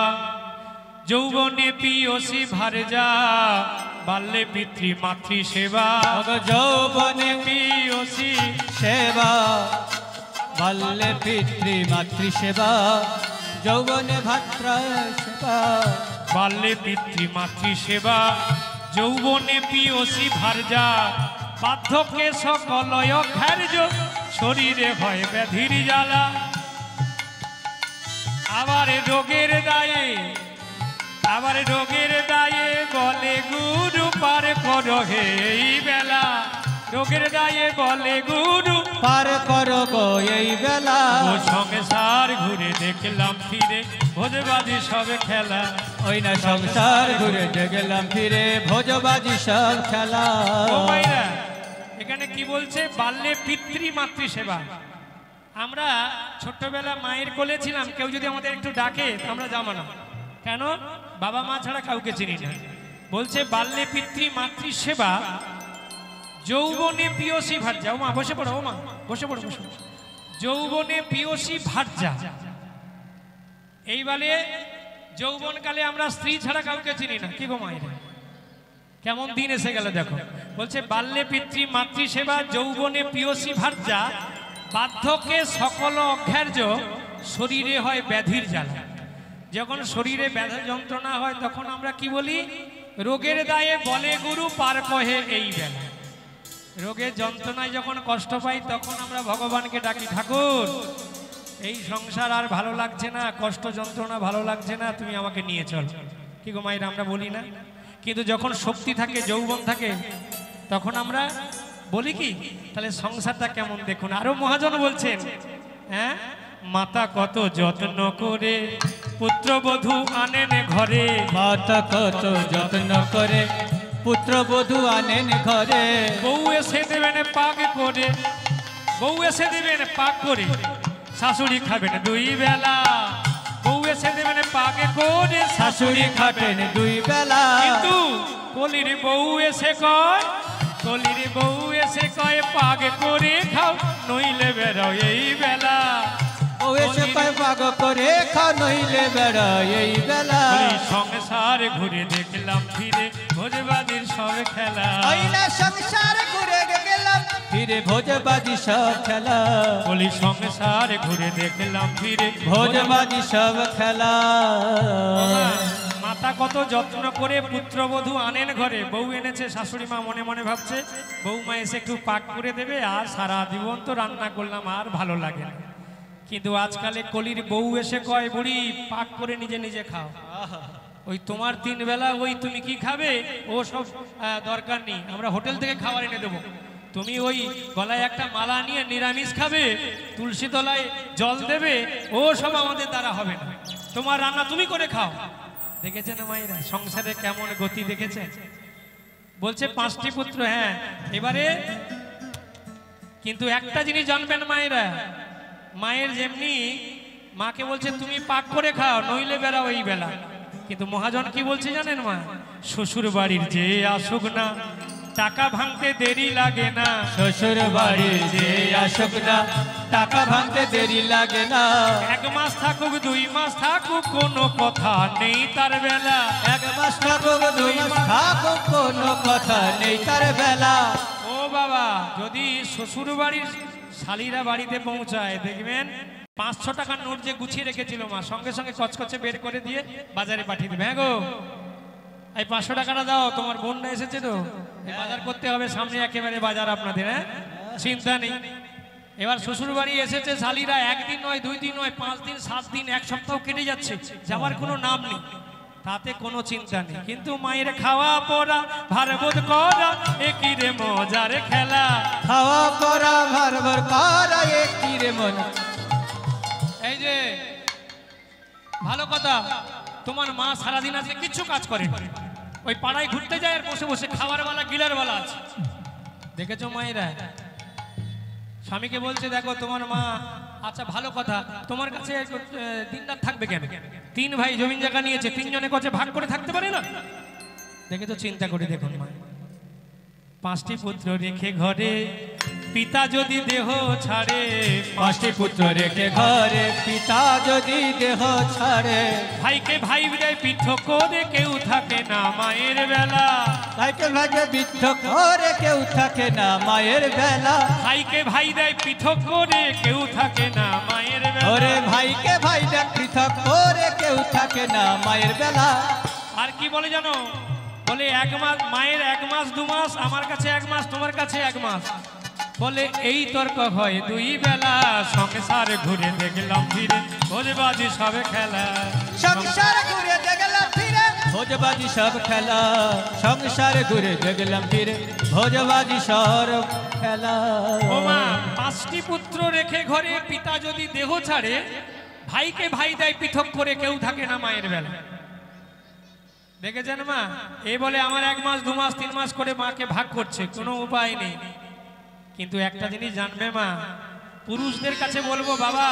যৌবনে পিয়সী ভারজা, বাল্যে পিতৃ মাতৃ সেবা, যৌবনে পিয়সী সেবা, বাল্যে পিতৃ মাতৃ সেবা, যৌবনে ভাত্র সেবা। বাল্যে পিতৃ মাতৃ সেবা, যৌবনে পিয়সী ভারজা, বার্ধক্যে সকলয় খ্যার্য, শরীরে হয় ব্যাধির জ্বালা। আবার রোগের দায়ে, আবার রোগের দায়ে বলে গুরু পার করো হে এই বেলা, রোগের দায়ে বলে গুরু পার করো গো এই বেলা। ও সংসার ঘুরে দেখলাম ফিরে ভোজবাজি সব খেলা। ওই না সংসার ঘুরে দেখলাম ফিরে ভোজবাজি সব খেলা। ও ভাইরা, এখানে কি বলছে, বাল্যে পিতৃ মাতৃ সেবা। আমরা ছোট্টবেলা মায়ের কোলে ছিলাম, কেউ যদি আমাদের একটু ডাকে আমরা যাবো না, কেন? বাবা মা ছাড়া কাউকে চিনি না। বলছে বাল্যে পিতৃ মাতৃ সেবা, যৌবনে পিয়সী ভার্যা। ও মা বসে পড়ো, ও মা বসে পড়ো, বসে পড়ো। যৌবনে পিয়সী ভার্যা, এইবারে যৌবনকালে আমরা স্ত্রী ছাড়া কাউকে চিনি না। কি গো মায়েরা, কেমন দিন এসে গেল দেখো। বলছে বাল্যে পিতৃ মাতৃ সেবা, যৌবনে পিয়সী ভার্যা, বার্ধক্যে সকল অঘ্যার্য, শরীরে হয় ব্যাধির জ্বালা। যখন শরীরে ব্যাধি যন্ত্রণা হয় তখন আমরা কি বলি, রোগের দায়ে বলে গুরু পার কহে এই বেলা। রোগের যন্ত্রণায় যখন কষ্ট পাই তখন আমরা ভগবানকে ডাকি, ঠাকুর এই সংসার আর ভালো লাগছে না, কষ্ট যন্ত্রণা ভালো লাগছে না, তুমি আমাকে নিয়ে চল। কি গো মায়েরা, আমরা বলি না? কিন্তু যখন শক্তি থাকে, যৌবন থাকে, তখন আমরা বলি কি? তাহলে সংসারটা কেমন দেখুন। আরো মহাজন বলছেন, হ্যাঁ, মাতা কত যত্ন করে পুত্রবধূ আনেন ঘরে, মাতা কত যত্ন করে পুত্রবধূ আনেন ঘরে। বউ এসে দেবেন পাক করে, বউ এসে দেবেন পাক করে, শাশুড়ি খাবেন দুই বেলা। বউ এসে দেবেন পাক করে, শাশুড়ি খাটেন দুই বেলা। কিন্তু কলির বউ এসে কয়, কলির বউ এসে কয় পাক করে খাও, নইলে বেরো এই বেলা। ও এসে কয় পাগ করে খাও, নইলে বেড়া এই বেলা। সংসার ঘুরে দেখলাম ফিরে ভোজবাজির সব খেলা। ওই না সংসার ঘুরে গেলাম ফিরে ভোজবাজি সব খেলা। বলি সংসার ঘুরে দেখলাম ফিরে ভোজবাজি সব খেলা। মাতা কত যত্ন করে পুত্রবধূ আনেন ঘরে। বউ এনেছে, শাশুড়ি মা মনে মনে ভাবছে বৌমা এসে একটু পাক করে দেবে, আর সারা জীবন তো রান্না করলাম আর ভালো লাগে না। কিন্তু আজকালে কলির বউ এসে কয়, বুড়ি পাক করে নিজে নিজে খাও, ওই তোমার 3 বেলা ওই তুমি কি খাবে ও সব দরকার নেই, আমরা হোটেল থেকে খাবার এনে দেবো। তুমি ওই গলায় একটা মালা নিয়ে নিরামিষ খাবে, তুলসী তলায় জল দেবে, ও সব আমাদের দ্বারা হবে না, তোমার রান্না তুমি করে খাও। দেখেছেন মায়েরা সংসারে কেমন গতি দেখেছেন? বলছে 5টি পুত্র, হ্যাঁ। এবারে কিন্তু একটা জিনিস জানবেন মায়েরা, মায়ের যেমনি মাকে বলছে তুমি পাক করে খাও, নইলে বেড়াও এই বেলা। কিন্তু মহাজন কি বলছে জানেন মা? শ্বশুর বাড়ির যে আসুক না, টাকা ভাঙতে দেরি লাগে না। শ্বশুর বাড়ির যে আসুক না, টাকা ভাঙতে দেরি লাগে না। 1 মাস থাকুক 2 মাস থাকুক কোনো কথা নেই তার বেলা। 1 মাস থাকুক 2 মাস থাকুক কোনো কথা নেই তার বেলা। ও বাবা, যদি শ্বশুর বাড়ির শালিরা বাড়িতে পৌঁছায় দেখবেন 500 টাকার নোট যে গুছিয়ে রেখেছিল মা, সঙ্গে সঙ্গে কচকচে বের করে দিয়ে বাজারে পাঠিয়ে দেবে। হ্যাঁ গো, এই 500 টাকাটা দাও, তোমার বোনটা এসেছে তো, বাজার করতে হবে সামনে একেবারে বাজার আপনাদের। হ্যাঁ, চিন্তা নেই। এবার শ্বশুর বাড়ি এসেছে শালিরা, 1 দিন নয় 2 দিন নয় 5 দিন 7 দিন 1 সপ্তাহ কেটে যাচ্ছে, যাওয়ার কোনো নাম নেই, তাতে কোনো চিন্তা নেই। কিন্তু মায়ের খাওয়া পড়া ভারবোধ করা একই রে মজার খেলা। খাওয়া পরা ভার ভর করা একই রে মন। এই যে ভালো কথা, তোমার মা সারাদিন আজকে কিছু কাজ করে, ওই পাড়ায় ঘুরতে যায় আর বসে বসে খাওয়ার বেলা গিলার বেলা আছে। দেখেছো মায়েরা? স্বামীকে বলছে দেখো তোমার মা, আচ্ছা ভালো কথা, তোমার কাছে দিনরাত থাকবে কেন? 3 ভাই জমিন জায়গা নিয়েছে, 3 জনে কাছে ভাগ করে থাকতে পারে না? দেখে তো চিন্তা করে দেখুন মা, 5টি পুত্র রেখে ঘরে পিতা যদি দেহ ছাড়ে। 5টি পুত্র রেখে ঘরে পিতা যদি দেহ ছাড়ে। ভাইকে ভাই দেয় পৃথক করে কেউ থাকে না মায়ের বেলা। ভাইকে ভাইকে বিদ্ধ করে কেউ থাকে না মায়ের বেলা। ভাইকে ভাই দেয় পৃথক করে কেউ থাকে না মায়ের বেলা। ওরে ভাইকে ভাই দেয় পৃথক করে কেউ থাকে না মায়ের বেলা। আর কি বলে জানো? বলে 1 মাস মায়ের 1 মাস 2 মাস, আমার কাছে 1 মাস, তোমার কাছে 1 মাস। বলে এই তর্ক হয় 2 বেলা, সংসার ঘুরে দেখলাম ফিরে ভোজবাজি সব খেলা। সংসার ঘুরে দেখলাম ফিরে ভোজবাজি সব খেলা। সংসার ঘুরে দেখলাম ফিরে ভোজবাজি সব খেলা। ও মা, 5টি পুত্র রেখে ঘরে পিতা যদি দেহ ছাড়ে, ভাইকে ভাই দেয় পৃথক করে কেউ থাকে না মায়ের বেলা। দেখেছেন মা? এই বলে আমার 1 মাস 2 মাস 3 মাস করে মাকে ভাগ করছে, কোনো উপায় নেই। কিন্তু একটা জিনিস জানবে মা, পুরুষদের কাছে বলবো বাবা,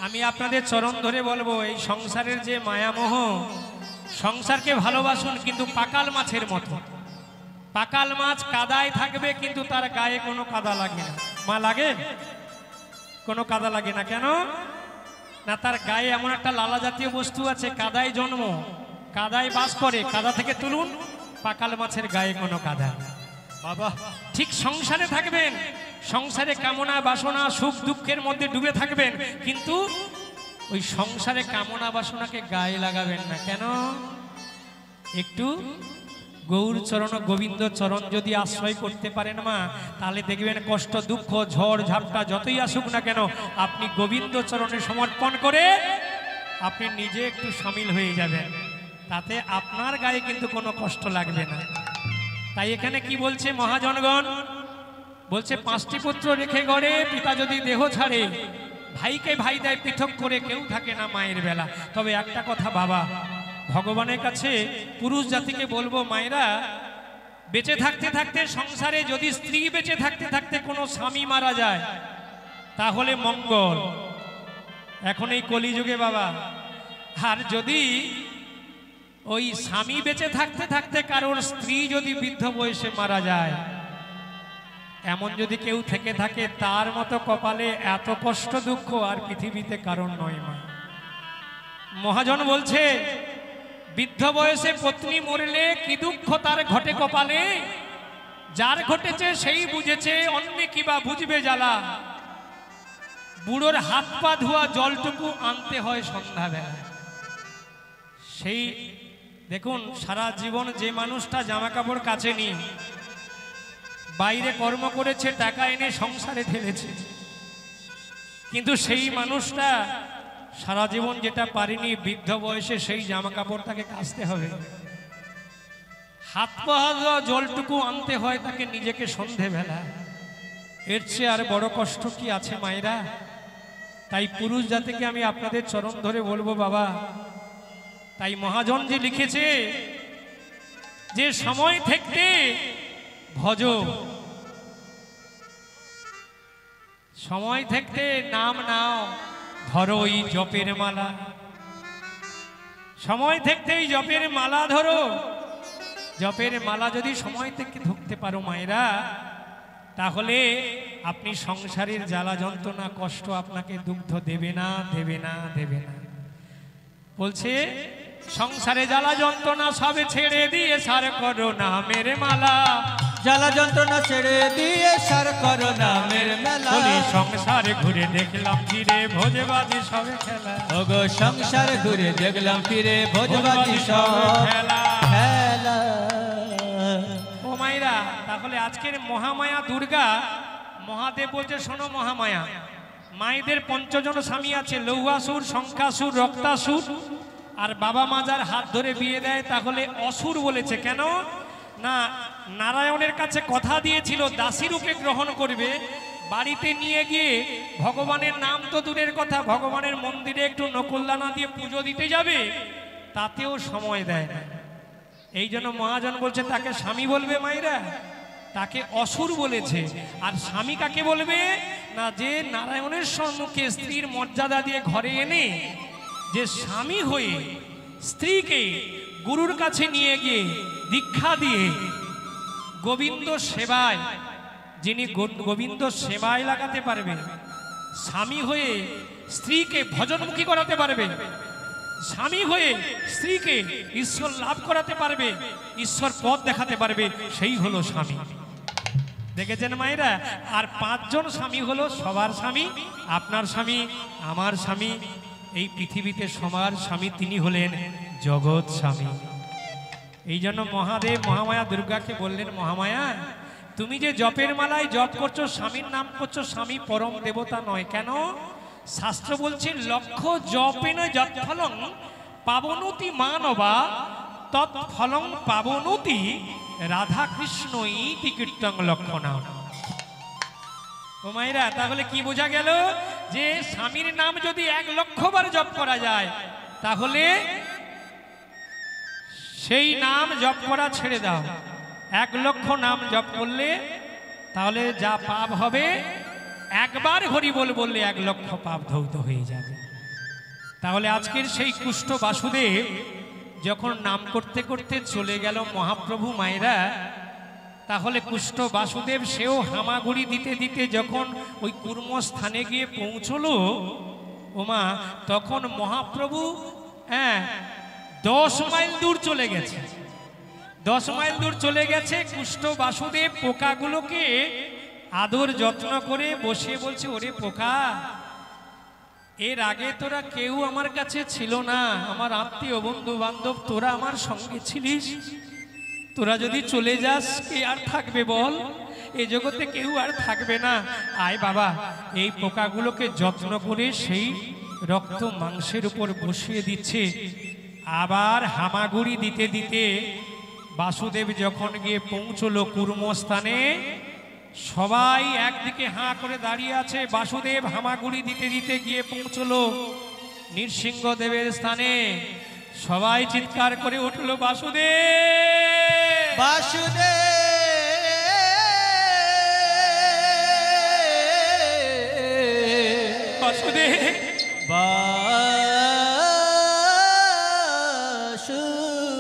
আমি আপনাদের চরণ ধরে বলবো, এই সংসারের যে মায়ামোহ, সংসারকে ভালোবাসুন কিন্তু পাকাল মাছের মতো। পাকাল মাছ কাদায় থাকবে কিন্তু তার গায়ে কোনো কাদা লাগে না। মা লাগে? কোনো কাদা লাগে না। কেন না? তার গায়ে এমন একটা লালা জাতীয় বস্তু আছে, কাদায় জন্ম, কাদায় বাস করে, কাদা থেকে তুলুন, পাকাল মাছের গায়ে কোনো কাদা। বাবা, ঠিক সংসারে থাকবেন, সংসারে কামনা বাসনা সুখ দুঃখের মধ্যে ডুবে থাকবেন, কিন্তু ওই সংসারে কামনা বাসনাকে গায়ে লাগাবেন না। কেন? একটু গৌর চরণ গোবিন্দ চরণ যদি আশ্রয় করতে পারেন মা, তাহলে দেখবেন কষ্ট দুঃখ ঝড় ঝাপটা যতই আসুক না কেন, আপনি গোবিন্দ চরণে সমর্পণ করে আপনি নিজে একটু সামিল হয়ে যাবেন, তাতে আপনার গায়ে কিন্তু কোনো কষ্ট লাগবে না। তাই এখানে কি বলছে মহাজনগণ? বলছে 5টি পুত্র রেখে ঘরে পিতা যদি দেহ ছাড়ে, ভাইকে ভাই দেয় পৃথক করে কেউ থাকে না মায়ের বেলা। তবে একটা কথা বাবা, ভগবানের কাছে পুরুষ জাতিকে বলবো, মায়েরা বেঁচে থাকতে থাকতে সংসারে যদি স্ত্রী বেঁচে থাকতে থাকতে কোনো স্বামী মারা যায় তাহলে মঙ্গল, এখন এই কলিযুগে বাবা। আর যদি ওই স্বামী বেঁচে থাকতে থাকতে কারোর স্ত্রী যদি বৃদ্ধ বয়সে মারা যায়, এমন যদি কেউ থেকে থাকে, তার মতো কপালে এত কষ্ট দুঃখ আর পৃথিবীতে কারণ নয় মা। মহাজন বলছে, বৃদ্ধ বয়সে পত্নী মরলে কি দুঃখ তার ঘটে কপালে, যার ঘটেছে সেই বুঝেছে, অন্য কিবা বুঝবে জ্বালা। বুড়োর হাত পা ধোয়া জলটুকু আনতে হয় সন্ধ্যাবেলা। সেই দেখুন, সারা জীবন যে মানুষটা জামা কাপড় কাচে নি, বাইরে কর্ম করেছে, টাকা এনে সংসারে ঢেলেছে, কিন্তু সেই মানুষটা সারা জীবন যেটা পারেনি, বৃদ্ধ বয়সে সেই জামা কাপড় তাকে কাচতে হবে। হাত পা ধোয়া জলটুকু আনতে হয় তাকে নিজেকে সন্ধেবেলা। এর চেয়ে আর বড় কষ্ট কি আছে মায়েরা? তাই পুরুষ জাতিকে আমি আপনাদের চরণ ধরে বলবো বাবা, তাই মহাজন যে লিখেছে যে সময় থাকতে ভজ, সময় থাকতে নাম নাও, ধরো এই জপের মালা। সময় থাকতেই জপের মালা ধরো। জপের মালা যদি সময় থেকে ধরতে পারো মায়েরা, তাহলে আপনি সংসারের জ্বালা যন্ত্রণা কষ্ট আপনাকে দুগ্ধ দেবে না, দেবে না, দেবে না। বলছে সংসারে জ্বালা যন্ত্রণা সবে ছেড়ে দিয়ে সার করো নামের মালা। জ্বালা যন্ত্রণা ছেড়ে দিয়ে সার করো নামের মেলা। বলি সংসারে ঘুরে দেখলাম ফিরে ভোজবাজি সবে খেলা। ওগো সংসার ঘুরে দেখলাম ফিরে ভোজবাজি সব খেলা। খেলা। ও মাইরা, তাহলে আজকের মহামায়া দুর্গা, মহাদেব বলছে শোনো মহামায়া, মায়েদের পঞ্চজন স্বামী আছে, লৌহাসুর, শঙ্খাসুর, রক্তাসুর, আর বাবা মা যার হাত ধরে বিয়ে দেয় তাহলে অসুর বলেছে। কেন না, নারায়ণের কাছে কথা দিয়েছিল দাসী রূপে গ্রহণ করবে, বাড়িতে নিয়ে গিয়ে ভগবানের নাম তো দূরের কথা, ভগবানের মন্দিরে একটু নকুলদানা দিয়ে পুজো দিতে যাবে, তাতেও সময় দেয় না। এই জন্য মহাজন বলছে তাকে স্বামী বলবে মায়েরা, তাকে অসুর বলেছে। আর স্বামী কাকে বলবে না, যে নারায়ণের সম্মুখে স্ত্রীর মর্যাদা দিয়ে ঘরে এনে যে স্বামী হয়ে স্ত্রীকে গুরুর কাছে নিয়ে গিয়ে দীক্ষা দিয়ে গোবিন্দ সেবায়, যিনি গোবিন্দ সেবায় লাগাতে পারবে, স্বামী হয়ে স্ত্রীকে ভজনমুখী করাতে পারবে, স্বামী হয়ে স্ত্রীকে ঈশ্বর লাভ করাতে পারবে, ঈশ্বর পথ দেখাতে পারবে, সেই হলো স্বামী। দেখেছেন মায়েরা? আর পাঁচজন স্বামী হলো সবার স্বামী, আপনার স্বামী, আমার স্বামী, এই পৃথিবীতে সবার স্বামী তিনি হলেন জগৎ স্বামী। এই জন্য মহাদেব মহামায়া দুর্গাকে বললেন, মহামায়া তুমি যে জপের মালায় জপ করছো, স্বামীর নাম করছো, স্বামী পরম দেবতা নয়। কেন? শাস্ত্র বলছে লক্ষ্য জপেন যৎফলং পাবনতি মানবা তৎফলং পাবনতি রাধা কৃষ্ণ ইতি কীর্তন লক্ষণা। ও মায়েরা, তাহলে কি বোঝা গেল? যে স্বামীর নাম যদি 1,00,000 বার জপ করা যায়, তাহলে সেই নাম জপ করা ছেড়ে দাও। 1,00,000 নাম জপ করলে তাহলে যা পাপ হবে, একবার হরি বল বললে 1,00,000 পাপ ধৌত হয়ে যাবে। তাহলে আজকের সেই কুষ্ঠ বাসুদেব যখন নাম করতে করতে চলে গেল মহাপ্রভু মায়েরা, তাহলে কুষ্ঠ বাসুদেব সেও হামাগুড়ি দিতে দিতে যখন ওই কুর্ম স্থানে গিয়ে পৌঁছলো, ওমা তখন মহাপ্রভু 10 মাইল দূর চলে গেছে। 10 মাইল দূর চলে গেছে। কুষ্ঠ বাসুদেব পোকাগুলোকে আদর যত্ন করে বসিয়ে বলছে, ওরে পোকা, এর আগে তোরা কেউ আমার কাছে ছিল না, আমার আত্মীয় বন্ধু বান্ধব তোরা আমার সঙ্গে ছিলিস, তোরা যদি চলে যাস কে আর থাকবে বল? এই জগতে কেউ আর থাকবে না। আয় বাবা, এই পোকাগুলোকে যত্ন করে সেই রক্ত মাংসের উপর বসিয়ে দিচ্ছে। আবার হামাগুড়ি দিতে দিতে বাসুদেব যখন গিয়ে পৌঁছলো কুর্মস্থানে, সবাই একদিকে হাঁ করে দাঁড়িয়ে আছে। বাসুদেব হামাগুড়ি দিতে দিতে গিয়ে পৌঁছলো নৃসিংহদেবের স্থানে। সবাই চিৎকার করে উঠলো, বাসুদেব, বাসুদেব, বাসুদেব,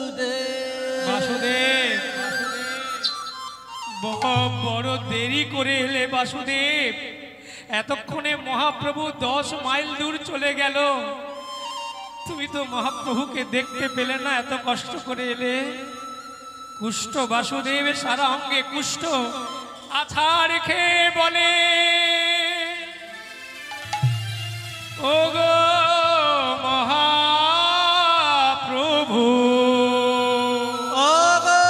বাসুদেব, বাসুদেব, বড় দেরি করে এলে বাসুদেব। এতক্ষণে মহাপ্রভু 10 মাইল দূর চলে গেল, তুমি তো মহাপ্রভুকে দেখতে পেলে না, এত কষ্ট করে এলে। কুষ্ঠ বাসুদেব সারা অঙ্গে কুষ্ঠ আছা রেখে বলে, ওগো মহাপ্রভু, ওগো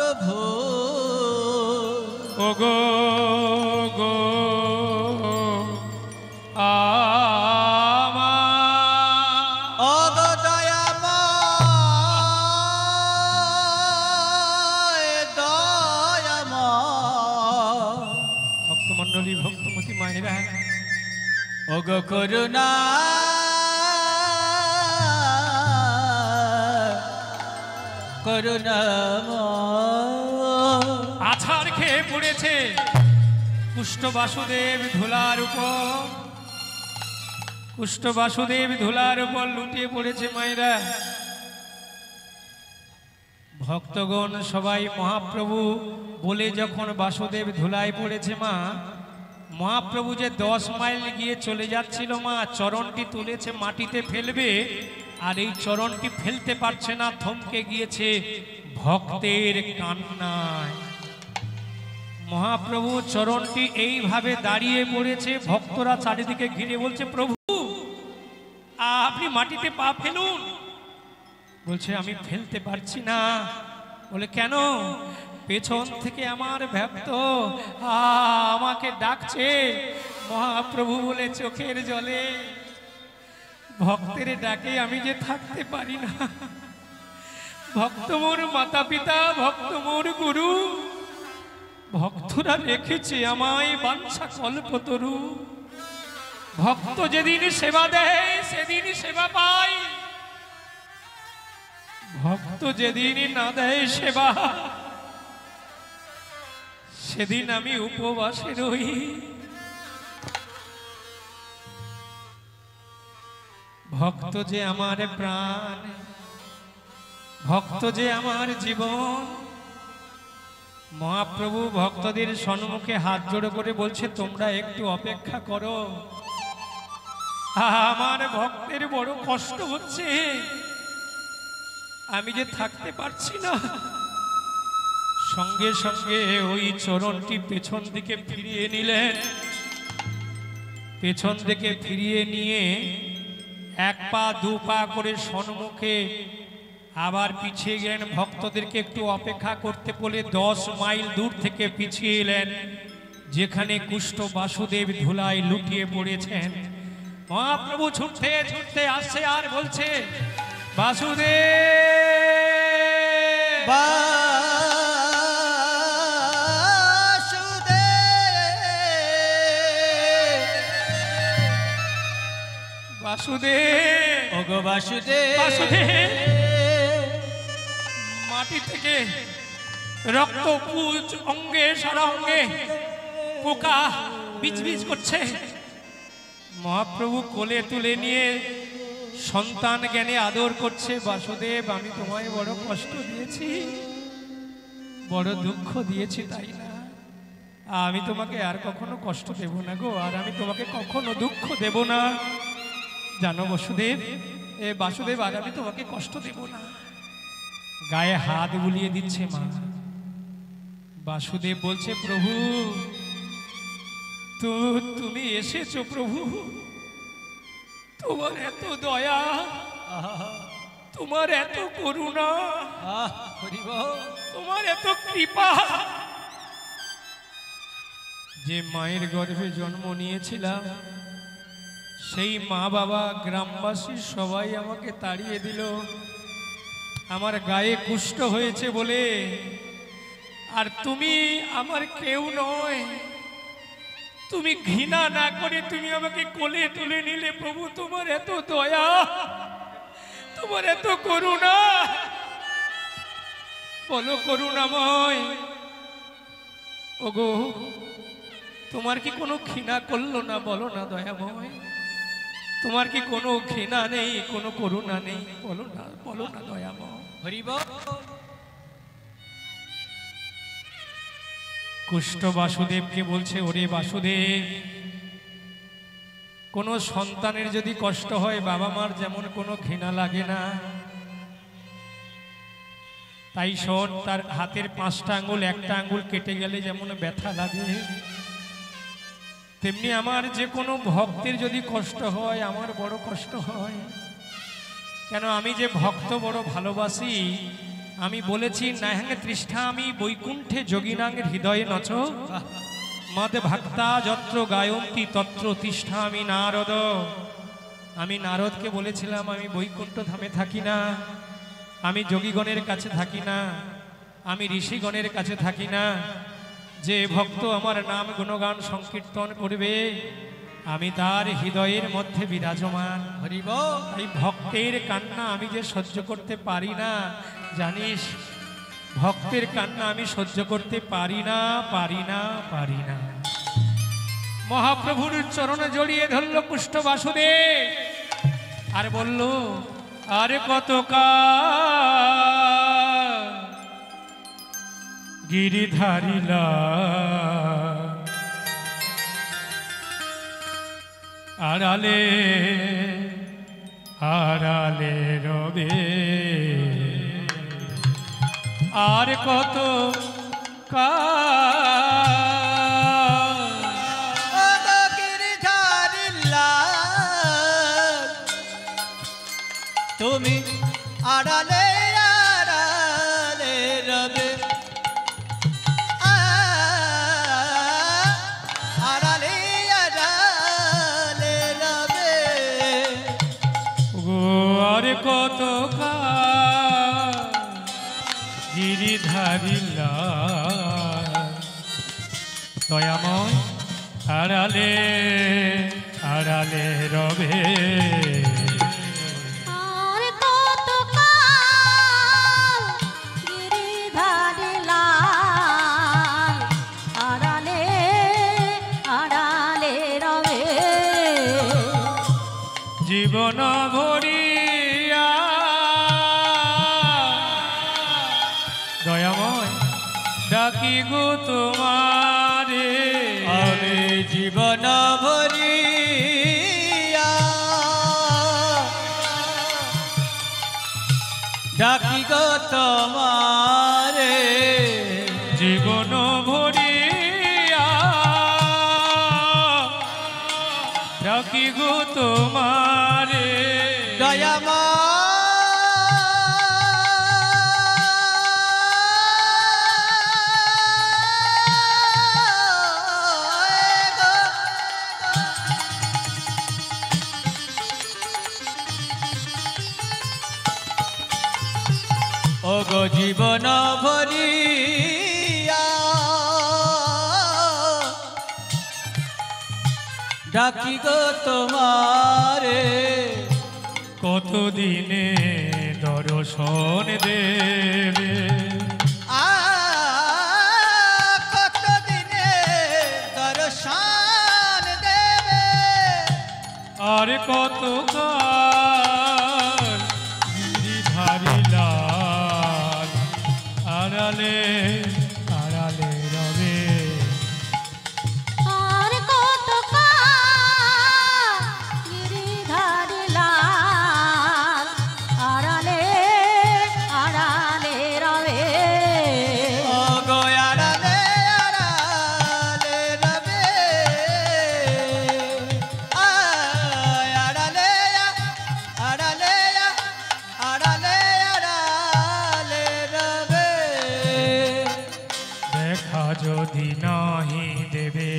মহাপ্রভু, ওগো গো ওগো দয়াময়, দয়াময়, ভক্তমণ্ডলী, ভক্তমতী মায়েরা, ওগো করুণা, করুণাময়। আছাড় খেয়ে পড়েছে কুষ্ঠ বাসুদেব ধুলার উপর। কুষ্ঠ বাসুদেব ধুলার উপর লুটিয়ে পড়েছে মায়েরা। ভক্তগণ সবাই মহাপ্রভু বলে যখন বাসুদেব ধুলায় পড়েছে মা, মহাপ্রভু যে 10 মাইল গিয়ে চলে যাচ্ছিল মা, চরণটি তুলেছে মাটিতে ফেলবে, আর এই চরণটি ফেলতে পারছে না, থমকে গিয়েছে ভক্তের কান্নায়। মহাপ্রভু চরণটি এইভাবে দাঁড়িয়ে পড়েছে, ভক্তরা চারিদিকে ঘিরে বলছে প্রভু আপনি মাটিতে পা ফেলুন। বলছে আমি ফেলতে পারছি না। বলে কেন? পেছন থেকে আমার ভক্ত আমাকে ডাকছে। মহাপ্রভু বলে চোখের জলে ভক্তের ডাকে আমি যে থাকতে পারি না। ভক্ত মোর মাতা পিতা, ভক্ত মোর গুরু, ভক্তরা রেখেছে আমায় বাঞ্ছা কল্পতরু। ভক্ত যেদিন সেবা দেয় সেদিন সেবা পায়, ভক্ত যেদিন না দেয় সেবা সেদিন আমি উপবাসে রই। ভক্ত যে আমার প্রাণ, ভক্ত যে আমার জীবন। মহাপ্রভু ভক্তদের সম্মুখে হাত জোড়ো করে বলছে তোমরা একটু অপেক্ষা করো, আমার ভক্তের বড় কষ্ট হচ্ছে, আমি যে থাকতে পারছি না। সঙ্গে সঙ্গে ওই চরণটি পেছন দিকে ফিরিয়ে নিলেন। পেছন দিকে ফিরিয়ে নিয়ে 1 পা 2 পা করে সম্মুখে আবার পিছিয়ে গেলেন। ভক্তদেরকে একটু অপেক্ষা করতে বলে 10 মাইল দূর থেকে পিছিয়ে এলেন, যেখানে কুষ্ঠ বাসুদেব ধুলায় লুটিয়ে পড়েছেন। মহাপ্রভু ছুটতে ছুটতে আসছে আর বলছে বাসুদেব বাসুদেব ওগো বাসুদেব, বাসুদেব। মাটি থেকে রক্ত পুজ অঙ্গে সারা অঙ্গে পোকা বিজবিজ করছে। মহাপ্রভু কোলে তুলে নিয়ে সন্তান জ্ঞানে আদর করছে। বাসুদেব আমি তোমায় বড় কষ্ট দিয়েছি, বড় দুঃখ দিয়েছি, তাই না? আমি তোমাকে আর কখনো কষ্ট দেব না গো, আর আমি তোমাকে কখনো দুঃখ দেব না, জানো বসুদেব। বাসুদেব আর আমি তোমাকে কষ্ট দেব না। গায়ে হাত বুলিয়ে দিচ্ছে মা। বাসুদেব বলছে প্রভু তুমি এসেছো প্রভু, তোমার এত দয়া, তোমার এত করুণা, তোমার এত কৃপা। যে মায়ের গর্ভে জন্ম নিয়েছিলাম সেই মা বাবা গ্রামবাসী সবাই আমাকে তাড়িয়ে দিল আমার গায়ে কুষ্ঠ হয়েছে বলে। আর তুমি আমার কেউ নয়, তুমি ঘৃণা না করে তুমি আমাকে কোলে তুলে নিলে প্রভু। তোমার এত দয়া, তোমার এত করুণা, বলো করুণাময়। ওগো তোমার কি কোনো ঘৃণা করলো না? বলো না দয়াময়, তোমার কি কোনো ঘৃণা নেই, কোনো করুণা নেই? বলো না, বলো না দয়াময়। হরিব কুষ্ঠ বাসুদেবকে বলছে ওরে বাসুদেব, কোনো সন্তানের যদি কষ্ট হয় বাবা মার যেমন কোনো ঘৃণা লাগে না, তাই শোন তার হাতের 5টা আঙ্গুল 1টা আঙ্গুল কেটে গেলে যেমন ব্যথা লাগে, তেমনি আমার যে কোনো ভক্তের যদি কষ্ট হয় আমার বড় কষ্ট হয়। কেন? আমি যে ভক্ত বড় ভালোবাসি। আমি বলেছি নাহ্যাং তৃষ্ণা আমি বৈকুণ্ঠে যোগিনাং হৃদয়ে নচ মদ ভক্তা যত্র গায়ন্তি তত্র তিষ্ঠা আমি নারদ। আমি নারদকে বলেছিলাম আমি বৈকুণ্ঠ ধামে থাকি না, আমি যোগীগণের কাছে থাকি না, আমি ঋষিগণের কাছে থাকি না। যে ভক্ত আমার নাম গুণগান সংকীর্তন করবে আমি তার হৃদয়ের মধ্যে বিরাজমান। হরিব এই ভক্তের কান্না আমি যে সহ্য করতে পারি না, জানিস? ভক্তের কান্না আমি সহ্য করতে পারি না, পারি না, পারি না। মহাপ্রভুর চরণে জড়িয়ে ধরল কুষ্ঠ বাসুদেব আর বলল আর কত কাল গিরিধারিলা আড়ালে আড়ালে রবে আর কত তুমি আড়ালে আড়ালে রবে আড়ালে আড়ালে রবে গো আর কত গিরিধারিলা দয়াময় আড়ালে আড়ালে রবে আর কত কাল গিরিধারি লাল আড়ালে আড়ালে রবে জীবন ভরিয়া দয়াময় ডাকি গো তোমারে আমি জীবন ভরিয়া ডাকি গো তোমারে জীবন ভরিয়া ডাকি গো তোমারে দয়ামা ওগো জীবন ভরিয়া ডাকি গো তোমারে কতদিনে দর্শন দেবে কতদিনে দর্শন দেবে আর কত কাল গিরিধারি লাল আড়ালে আড়ালে রবে আর কত কাল গিরিধারি লাল আড়ালে আড়ালে রবে ওগো আড়ালে আড়ালে রবে আড়ালে আড়ালে আড়ালে আড়ালে রবে দেখা যদি নাহি দেবে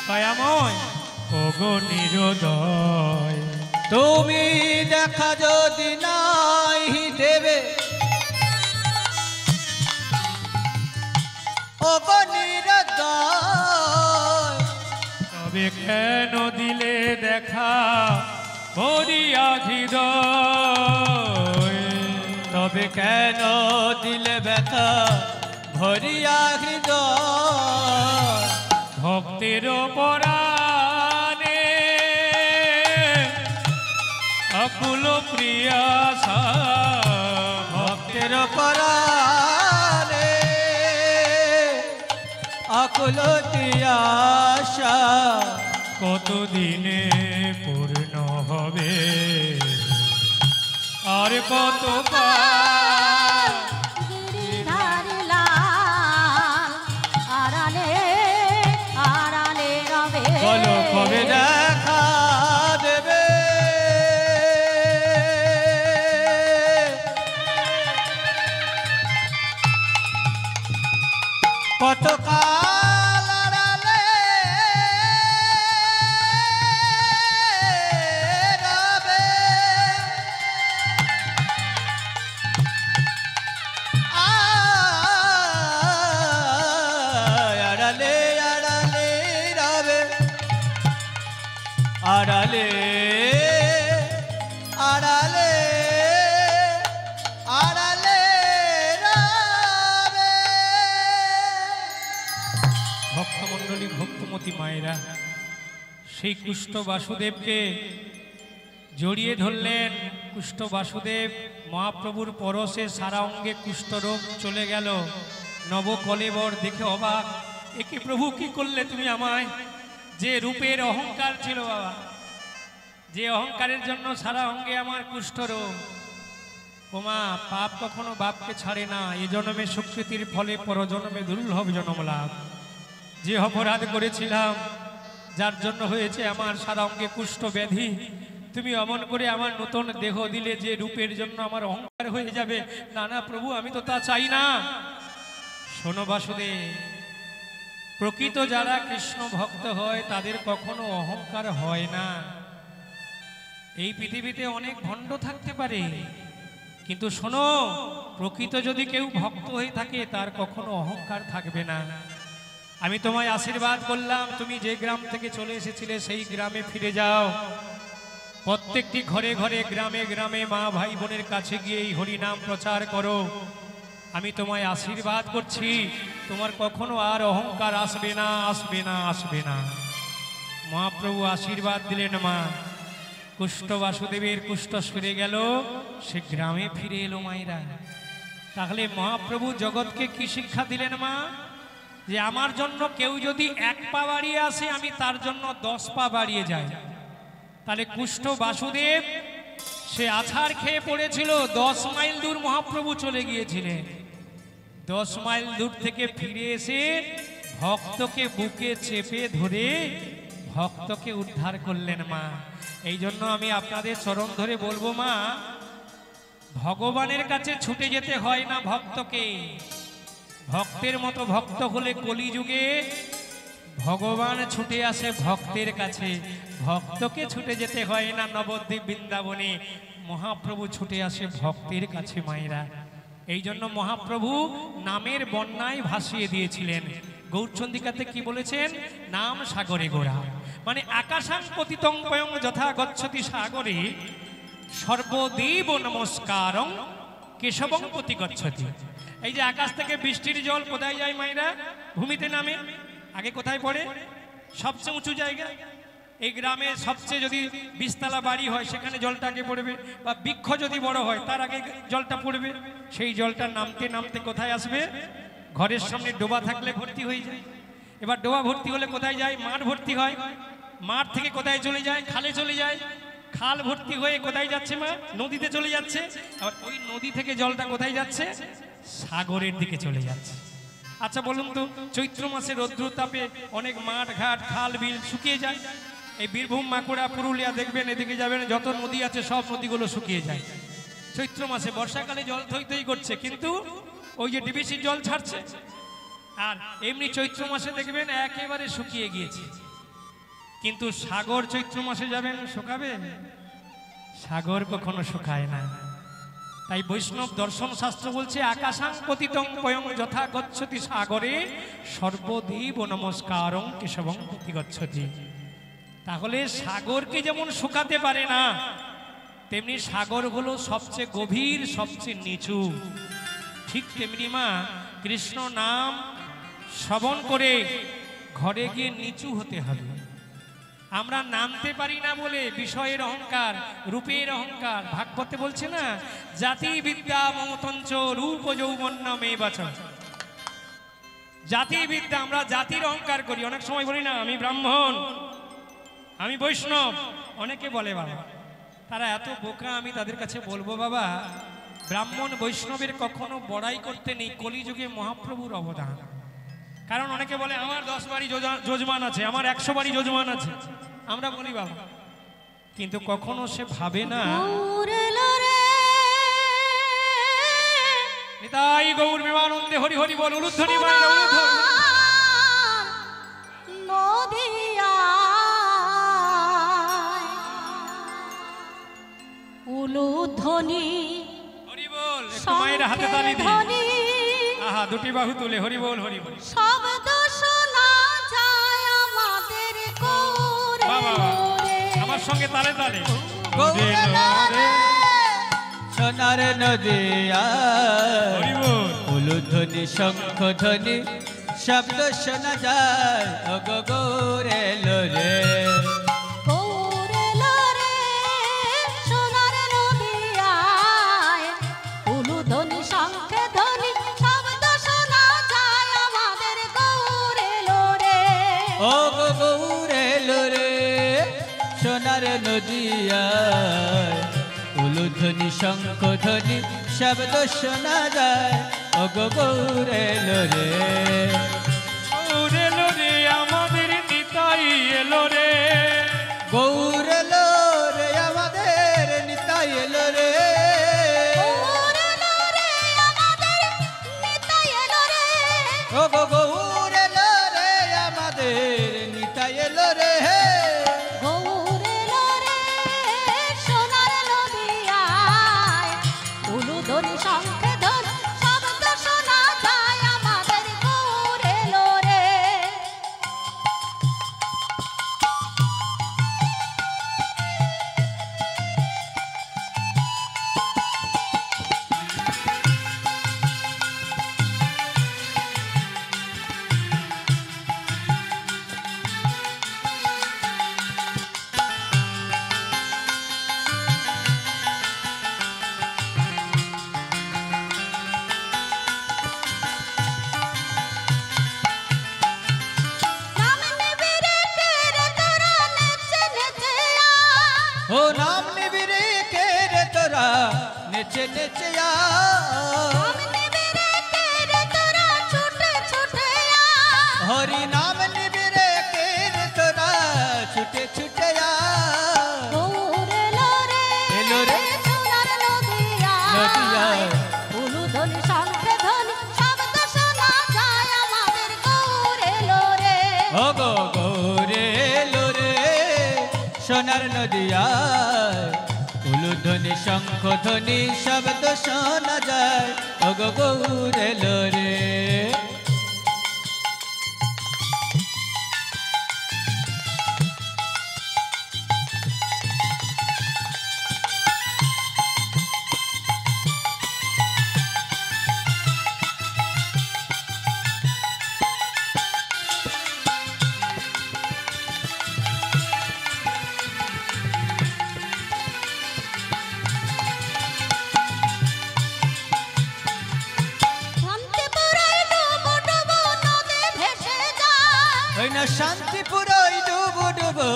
দয়াময় ওগো নিরোদয় তুমি দেখা যদি নাই দেবে ওগো নিরদয় তবে কেন দিলে দেখা ভরিয়া হৃদয় তবে কেন দিলে ব্যথা ভরিয়া হৃদয় ভক্তের পরাণে আকুল প্রিয়াসা ভক্তের পরাণে আকুল তিয়াশা কতদিনে পূর্ণ হবে আর কত কাল গিরিধারি লাল আড়ালে আড়ালে রবে বলো কবে দেখা দেবে কত কাল আড়ালে রবে আড়ালে আড়ালে রবে আড়ালে আড়ালে আড়ালে রবে ভক্তমণ্ডলী ভক্তমতী মায়েরা সেই কুষ্ঠ বাসুদেবকে জড়িয়ে ধরলেন কুষ্ঠ বাসুদেব। মহাপ্রভুর পরশে সারা অঙ্গে কুষ্ঠরোগ চলে গেল। নবকলেবর দেখে অবাক, একে প্রভু কি করলে তুমি আমায়? যে রূপের অহংকার ছিল বাবা, যে অহংকারের জন্য সারা অঙ্গে আমার কুষ্ঠরোগ। ওমা, পাপ কখনো বাপকে ছাড়ে না। এ জন্মে সুকৃতির ফলে পরজন্মে দুর্লভ জন্ম লাভ। যে অপরাধ করেছিলাম, যার জন্য হয়েছে আমার সারা অঙ্গে কুষ্ঠ ব্যাধি, তুমি অমন করে আমার নতুন দেহ দিলে যে রূপের জন্য আমার অহংকার হয়ে যাবে। না না প্রভু, আমি তো তা চাই না। শোনো বাসুদেব, প্রকৃত যারা কৃষ্ণ ভক্ত হয় তাদের কখনো অহংকার হয় না। এই পৃথিবীতে অনেক ভণ্ড থাকতে পারে, কিন্তু শোনো, প্রকৃত যদি কেউ ভক্ত হয়ে থাকে তার কখনো অহংকার থাকবে না। আমি তোমায় আশীর্বাদ করলাম, তুমি যে গ্রাম থেকে চলে এসেছিলে সেই গ্রামে ফিরে যাও। প্রত্যেকটি ঘরে ঘরে গ্রামে গ্রামে মা ভাই বোনের কাছে গিয়ে এই হরিনাম প্রচার করো। আমি তোমায় আশীর্বাদ করছি, তোমার কখনো আর অহংকার আসবে না, আসবে না, আসবে না। মহাপ্রভু আশীর্বাদ দিলেন। মা কুষ্ঠ বাসুদেবের কুষ্ঠ সরে গেল, সে গ্রামে ফিরে এলো মায়েরা। তাহলে মহাপ্রভু জগৎকে কি শিক্ষা দিলেন মা? যে আমার জন্য কেউ যদি 1 পা বাড়িয়ে আসে, আমি তার জন্য 10 পা বাড়িয়ে যাই। তাহলে কুষ্ঠ বাসুদেব সে আছাড় খেয়ে পড়েছিল, 10 মাইল দূর মহাপ্রভু চলে গিয়েছিলেন। 10 মাইল দূর থেকে ফিরে এসে ভক্তকে বুকে চেপে ধরে ভক্তকে উদ্ধার করলেন মা। এই জন্য আমি আপনাদের চরণ ধরে বলবো, মা, ভগবানের কাছে ছুটে যেতে হয় না ভক্তকে। ভক্তের মতো ভক্ত হলে কলিযুগে ভগবান ছুটে আসে ভক্তের কাছে। ভক্তকে ছুটে যেতে হয় না নবদ্বীপ বৃন্দাবনে, মহাপ্রভু ছুটে আসে ভক্তের কাছে মায়েরা। এই জন্য মহাপ্রভু নামের বন্যায় ভাসিয়ে দিয়েছিলেন। গৌরচন্দিকাতে কি বলেছেন? নাম সাগরে গোরা, মানে আকাশাং পতিতং পয়ং যথা গচ্ছতি সাগরে সর্বদেব নমস্কারং কেশবং প্রতি গচ্ছতি। এই যে আকাশ থেকে বৃষ্টির জল কোথায় যায় মায়েরা? ভূমিতে নামে। আগে কোথায় পড়ে? সবচেয়ে উঁচু জায়গা। এই গ্রামে সবচেয়ে যদি 20 তলা বাড়ি হয়, সেখানে জলটা আগে পড়বে। বা বৃক্ষ যদি বড় হয়, তার আগে জলটা পড়বে। সেই জলটা নামতে নামতে কোথায় আসবে? ঘরের সামনে ডোবা থাকলে ভর্তি হয়ে যায়। এবার ডোবা ভর্তি হলে কোথায় যায়? মাঠ ভর্তি হয়। মাঠ থেকে কোথায় চলে যায়? খালে চলে যায়। খাল ভর্তি হয়ে কোথায় যাচ্ছে মা? নদীতে চলে যাচ্ছে। আর ওই নদী থেকে জলটা কোথায় যাচ্ছে? সাগরের দিকে চলে যাচ্ছে। আচ্ছা বলুন তো, চৈত্র মাসে রৌদ্র তাপে অনেক মাঠ ঘাট খাল বিল শুকিয়ে যায়। এই বীরভূম বাঁকুড়া পুরুলিয়া দেখবেন, এদিকে যাবেন, যত নদী আছে সব নদীগুলো শুকিয়ে যায় চৈত্র মাসে। বর্ষাকালে জল থই থই করছে, কিন্তু ওই যে ডিবিসির জল ছাড়ছে। আর এমনি চৈত্র মাসে দেখবেন একেবারে শুকিয়ে গিয়েছে। কিন্তু সাগর চৈত্র মাসে যাবেন, শুকাবে? সাগর কখনো শুকায় না। তাই বৈষ্ণব দর্শন শাস্ত্র বলছে, আকাশাং পতিতং পয়ং যথা গচ্ছতি সাগরে সর্বদেব নমস্কারং কেশবং প্রতি গচ্ছতি। তাহলে সাগরকে যেমন শুকাতে পারে না, তেমনি সাগর হলো সবচেয়ে গভীর, সবচেয়ে নিচু। ঠিক তেমনি মা, কৃষ্ণ নাম শ্রবণ করে ঘরে গিয়ে নিচু হতে হবে। আমরা নামতে পারি না বলে বিষয়ের অহংকার, রূপের অহংকার। ভাগবতে বলছে না, জাতি বিদ্যা মমতঞ্চ রূপ যৌবন্য মে বাচন। জাতি বিদ্যা, আমরা জাতির অহংকার করি। অনেক সময় বলি না, আমি ব্রাহ্মণ, আমি বৈষ্ণব। অনেকে বলে বাবা, তারা এত বোকা, আমি তাদের কাছে বলবো, বাবা, ব্রাহ্মণ বৈষ্ণবের কখনো বড়াই করতে নেই। কলিযুগে মহাপ্রভুর অবদান। কারণ অনেকে বলে, আমার 10 বাড়ি যজমান আছে, আমার 100 বাড়ি যজমান আছে। আমরা বলি বাবা, কিন্তু কখনো সে ভাবে না নিতাই গৌর বিমানন্দে হরি হরি বল। উলুধ্বনি মায়েরা উলুধ্বনি। উলুধ্বনি হরি বল। একটু মায়েরা হাতে তালি দি। আহা, দুটি বাহু তুলে হরি বল, হরি বল। শব্দ শোনা যায় আমাদের গৌরে গৌরে। আমার সঙ্গে তালে তালে। গৌরে নরে সোনার নদিয়া, হরি বল। উলুধ্বনি শঙ্খ ধ্বনি শব্দ শোনা যায়। ও গো গৌরে লোরে, গৌরে লোরে সোনার নদিয়ায় উলুধ্বনি শঙ্খধ্বনি শব্দ শোনা যায় ও গো গৌর এলো রে। গৌর এলো রে আমাদের নিতাই এলো রে। গৌর এলো রে আমাদের নিতাই এলো রে। গৌর এলো রে আমাদের নিতাই এলো রে। ও গো গৌর এলো রে আমাদের নিতাই এলো রে। গৌর এলো রে সোনার নদিয়ায় উলুধ্বনি শঙ্খে ধ্বনি শব্দ শোনা যায় আমাদের গৌর এলো রে। নাম নিবি রে কে রে তোরা নেচে নেচে আয়। ও নাম নিবি রে কে রে তোরা নেচে নেচে নাম নিবি রে কে রে তোরা ছুটে ছুটে আয়। হরি নাম নিবি রে কে রে তোরা ছুটে ছুটে গৌর এলো রে এলো রে সোনার নদিয়ায় নদিয়ায় উলুধ্বনি শঙ্খে ধ্বনি শব্দ শোনা যায় আমাদের গৌর এলো রে। ও গো গৌরে এলো রে সোনার নদিয়ায় উলুধ্বনি শঙ্খধ্বনি শব্দ শোনা যায় ও গো গৌর এলো রে। শান্তিপুরায় ডুবো ডুবো নদে ভেসে যায়। ওই না শান্তিপুর ওই ডুবো ডুবো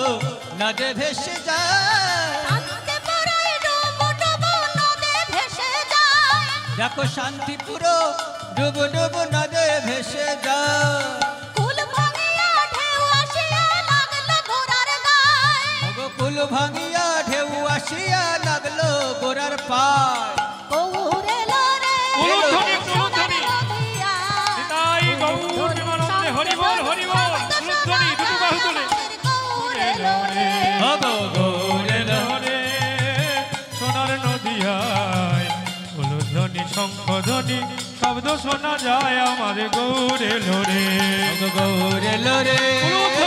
নদে ভেসে যায়। শান্তিপুরায় ডুবো ডুবো নদে ভেসে যায়। দেখো শান্তিপুর ডুবো ডুবো নদে ভেসে যায়। কুল ভাঙিয়া ঢেউ আসিয়া লাগলো ঘোড়ার গায়। ওগো কুল ভাঙিয়া ঢেউ আসিয়া লাগলো গোড়ার পায়। গৌর এলো রে উলুধ্বনি, সোনার উলুধ্বনি। নদিয়ায় নিতাই গৌর প্রেমানন্দে হরি বল হরি বল। উলুধ্বনি দুটো বাহু তুলে। গৌর এলো রে। ওগো গৌর এলো রে সোনার নদিয়ায় উলুধ্বনি শঙ্খধ্বনি শব্দ শোনা যায় আমাদের গৌর এলো রে। ওগো গৌর এলো রে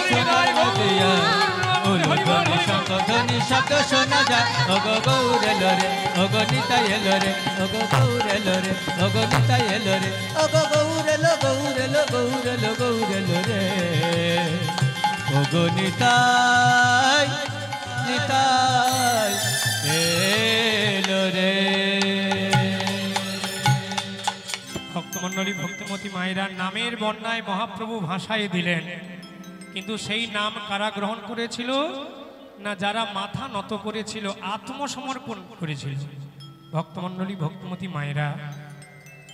সোনার নদিয়ায় উলুধ্বনি শঙ্খধ্বনি শব্দ শোনা যায়। ওগো গৌর এলো রে ওগো নিতাই এলো রে ওগো গৌর এলো রে ওগো নিতাই এলো রে ওগো গৌর এলো গৌর এলো গৌর এলো গৌর এলো রে ওগো নিতাই নিতাই এলো রে। ভক্তমণ্ডলী ভক্তিমতী মায়েরা নামের বন্যায় মহাপ্রভু ভাসায় দিলেন, কিন্তু সেই নাম কারা গ্রহণ করেছিল না? যারা মাথা নত করেছিল, আত্মসমর্পণ করেছিল। ভক্তমণ্ডলী ভক্তিমতী মায়েরা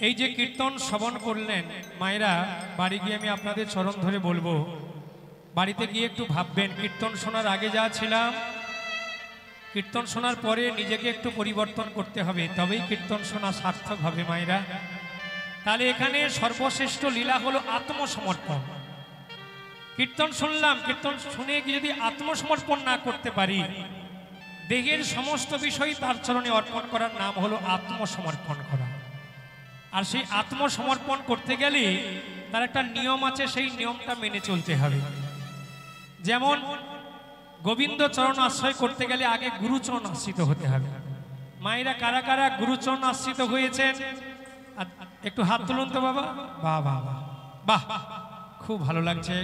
এই যে কীর্তন শ্রবণ করলেন, মায়েরা বাড়ি গিয়ে আমি আপনাদের চরণ ধরে বলবো, বাড়িতে গিয়ে একটু ভাববেন, কীর্তন শোনার আগে যা ছিলাম, কীর্তন শোনার পরে নিজেকে একটু পরিবর্তন করতে হবে, তবেই কীর্তন শোনা সার্থক হবে মায়েরা। তাহলে এখানে সর্বশ্রেষ্ঠ লীলা হলো আত্মসমর্পণ। কীর্তন শুনলাম, কীর্তন শুনে কি যদি আত্মসমর্পণ না করতে পারি, দেহের সমস্ত বিষয় তার চরণে অর্পণ করার নাম হলো আত্মসমর্পণ করা। আর সেই আত্মসমর্পণ করতে গেলে তার একটা নিয়ম আছে, সেই নিয়মটা মেনে চলতে হবে। যেমন গোবিন্দ চরণ আশ্রয় করতে গেলে আগে গুরুচরণ আশ্রিত হতে হবে। মায়েরা কারা কারা গুরুচরণ আশ্রিত হয়েছেন একটু হাত তুলুন তো বাবা। বাহ বাহ বাহ, খুব ভালো লাগছে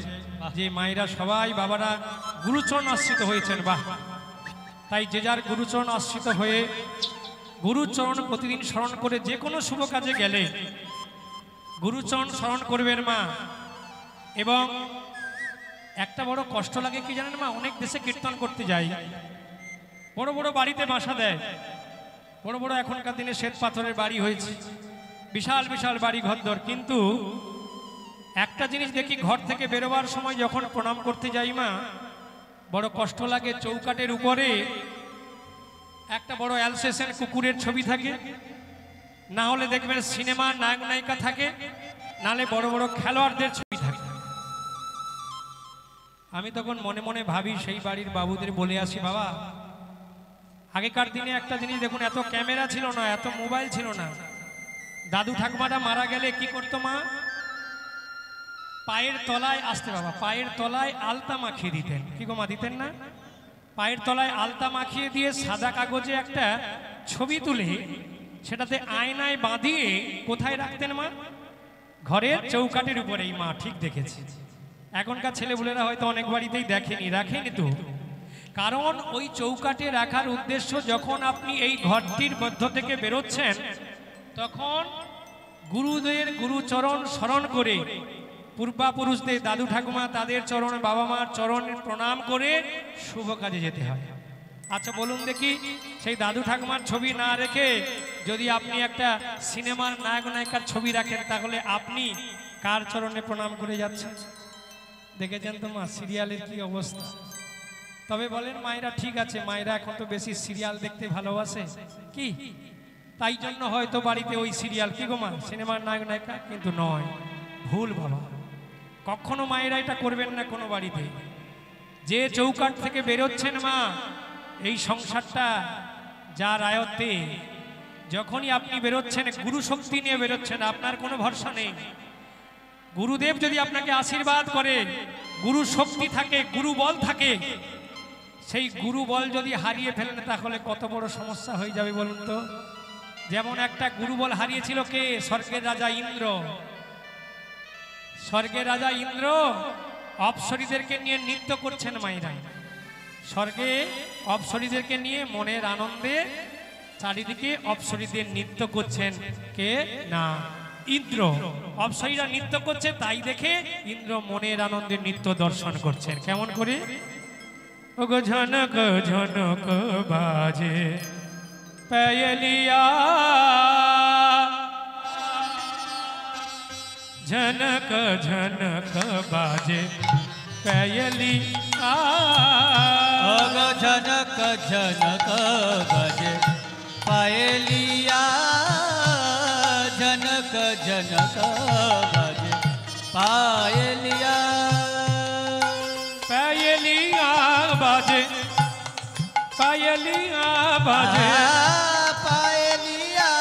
যে মায়েরা সবাই বাবারা গুরুচরণ আশ্রিত হয়েছেন। বাহ, তাই যে যার গুরুচরণ আশ্রিত হয়ে গুরুচরণ প্রতিদিন স্মরণ করে যে কোনো শুভ কাজে গেলে গুরুচরণ স্মরণ করবেন মা। এবং একটা বড় কষ্ট লাগে কি জানেন মা, অনেক দেশে কীর্তন করতে যাই, বড় বড় বাড়িতে বাসা দেয়, বড় বড় এখনকার দিনে শ্বেত পাথরের বাড়ি হয়েছে, বিশাল বিশাল বাড়ি ঘরদর, কিন্তু একটা জিনিস দেখি, ঘর থেকে বেরোবার সময় যখন প্রণাম করতে যাই মা, বড় কষ্ট লাগে। চৌকাটের উপরে একটা বড় অ্যালসেশন কুকুরের ছবি থাকে, না হলে দেখবেন সিনেমার নায়ক নায়িকা থাকে, নালে বড় বড় খেলোয়াড়দের ছবি থাকে। আমি তখন মনে মনে ভাবি, সেই বাড়ির বাবুদের বলে আসি, বাবা আগেকার দিনে একটা জিনিস দেখুন, এত ক্যামেরা ছিল না, এত মোবাইল ছিল না। দাদু ঠাকুমাটা মারা গেলে কি করতো মা, পায়ের তলায়, আসতে বাবা, পায়ের তলায় আলতা মাখিয়ে দিতেন। কি গো মা, দিতেন না? পায়ের তলায় আলতা মাখিয়ে দিয়ে সাদা কাগজে একটা ছবি তুলে সেটাতে আয়নায় বাঁধিয়ে কোথায় রাখতেন মা? ঘরের চৌকাটের উপরেই। মা ঠিক দেখেছি। এখনকার ছেলেপুলেরা হয়তো অনেক বাড়িতেই রাখেনি তো, কারণ ওই চৌকাটে রাখার উদ্দেশ্য, যখন আপনি এই ঘরটির মধ্য থেকে বেরোচ্ছেন, তখন গুরুদের গুরুচরণ স্মরণ করে, পূর্বাপুরুষদের দাদু ঠাকুমা তাদের চরণ, বাবা মার চরণ প্রণাম করে শুভ কাজে যেতে হয়। আচ্ছা বলুন দেখি, সেই দাদু ঠাকুমার ছবি না রেখে যদি আপনি একটা সিনেমার নায়ক নায়িকার ছবি রাখেন, তাহলে আপনি কার চরণে প্রণাম করে যাচ্ছেন? দেখেছেন তো মা সিরিয়ালের কি অবস্থা। তবে বলেন মায়েরা, ঠিক আছে, মায়েরা এখন তো বেশি সিরিয়াল দেখতে ভালোবাসে, কি তাই জন্য হয়তো বাড়িতে ওই সিরিয়াল, কি গো মা, সিনেমার নায়ক নায়িকা, কিন্তু নয়, ভুল বাবা। কখনো মায়েরা এটা করবেন না কোনো বাড়িতে। যে চৌকাট থেকে বেরোচ্ছেন মা, এই সংসারটা যার আয়ত্তে, যখনই আপনি বেরোচ্ছেন গুরু শক্তি নিয়ে বেরোচ্ছেন, আপনার কোনো ভরসা নেই। গুরুদেব যদি আপনাকে আশীর্বাদ করে, গুরু শক্তি থাকে, গুরু বল থাকে, সেই গুরু বল যদি হারিয়ে ফেলেন, তাহলে কত বড় সমস্যা হয়ে যাবে বলুন তো। যেমন একটা গুরু বল হারিয়েছিল কে? স্বর্গের রাজা ইন্দ্র। স্বর্গের রাজা ইন্দ্র অপ্সরীদেরকে নিয়ে নৃত্য করছেন মায়েরা, স্বর্গে অপ্সরীদেরকে নিয়ে মনের আনন্দে চারিদিকে অপ্সরীদের নৃত্য করছেন। কে? না, ইন্দ্র। অপ্সরীরা নৃত্য করছে, তাই দেখে ইন্দ্র মনের আনন্দে নৃত্য দর্শন করছেন। কেমন করে? ওগো ঝনক ঝনক বাজে পায়লিয়া, ঝনক ঝনক বাজে পায়লিয়া, ওগো ঝনক ঝনক বাজে পায়লিয়া, ঝনক ঝনক বাজে পায়লিয়া, পায়লিয়া বাজে, পায়লিয়া বাজে, পায়লিয়া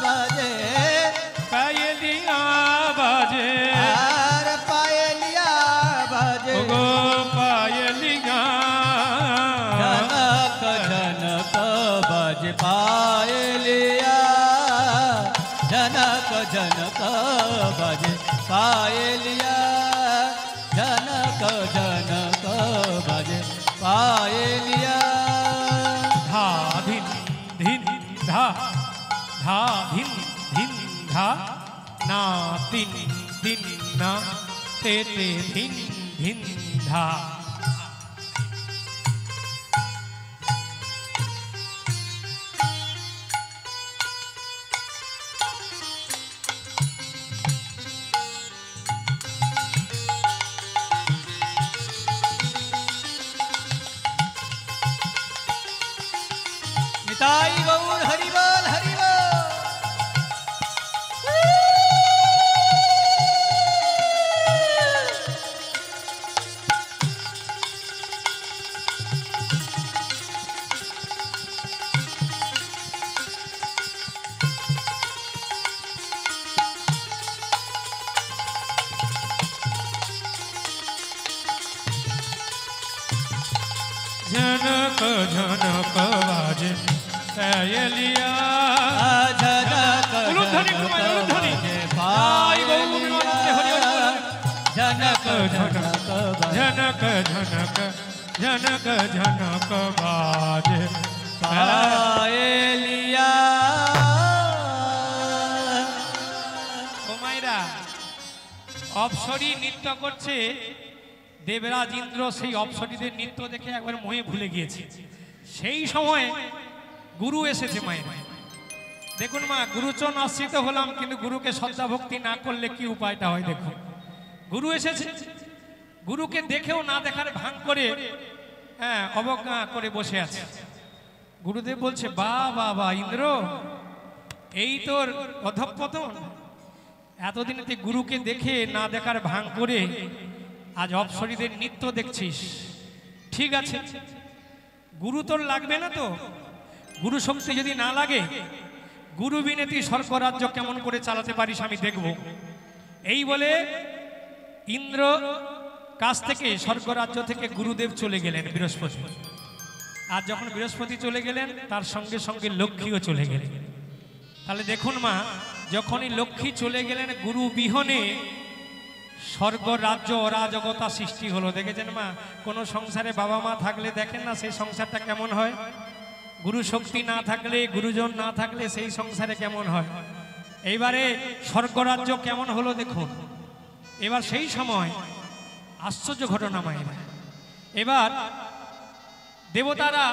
বাজে, পায়লিয়া বাজে, আর পায়লিয়া বাজে, ওগো পায়লিয়া, ঝনক ঝনক বাজে পায়লিয়া, ঝনক ঝনক বাজে পায়লিয়া, ঝনক ঝনক বাজে পায়লিয়া। ধা ধিন ধিন ধা, ধা ধিন ধিন ধা, না তিন তিন না, তে তে ধিন ধিন ধা। নিতাই গৌর হরিবল হরিবল। ঝনক ঝনক বাজে পায়লিয়া, ঝনক উলুধ্বনি ঝনক উলুধ্বনি, বাজে জয় গৌর পায়লিয়া, ঝনক ঝনক বাজে ঝনক ঝনক, ঝনক ঝনক বাজে পায়লিয়া। ও মায়েরা, অপ্সরী নৃত্য করছে, দেবরাজ ইন্দ্র সেই অপ্সরীদের নৃত্য দেখে একবার মোহে ভুলে গিয়েছে। সেই সময় গুরু এসেছে মায়ের। দেখুন মা, গুরুচরণ আশ্রিত হলাম, কিন্তু গুরুকে শ্রদ্ধা ভক্তি না করলে কি উপায়টা হয়? দেখুন, গুরু এসেছে, গুরুকে দেখেও না দেখার ভান করে অবজ্ঞা করে বসে আছে। গুরুদেব বলছে, বা বা বা ইন্দ্র, এই তোর অধঃপতন। এতদিন তুই গুরুকে দেখে না দেখার ভান করে আজ অপ্সরীদের নৃত্য দেখছিস। ঠিক আছে, গুরু তোর লাগবে না তো? গুরু শক্তি যদি না লাগে, গুরু বিনে তুই স্বর্গরাজ্য কেমন করে চালাতে পারিস আমি দেখব। এই বলে ইন্দ্র কাছ থেকে, স্বর্গরাজ্য থেকে গুরুদেব চলে গেলেন বৃহস্পতি। আর যখন বৃহস্পতি চলে গেলেন, তার সঙ্গে সঙ্গে লক্ষ্মীও চলে গেলেন। তাহলে দেখুন মা, যখনই লক্ষ্মী চলে গেলেন, গুরু বিহনে স্বর্গরাজ্য অরাজকতা সৃষ্টি হলো। দেখেছেন মা, কোনো সংসারে বাবা মা থাকলে দেখেন না সেই সংসারটা কেমন হয়? গুরু শক্তি না থাকলে, গুরুজন না থাকলে সেই সংসারে কেমন হয়? এইবারে স্বর্গরাজ্য কেমন হলো দেখুন। এবার সেই সময় আশ্চর্য ঘটনা মায়েরা, এবার দেবতারা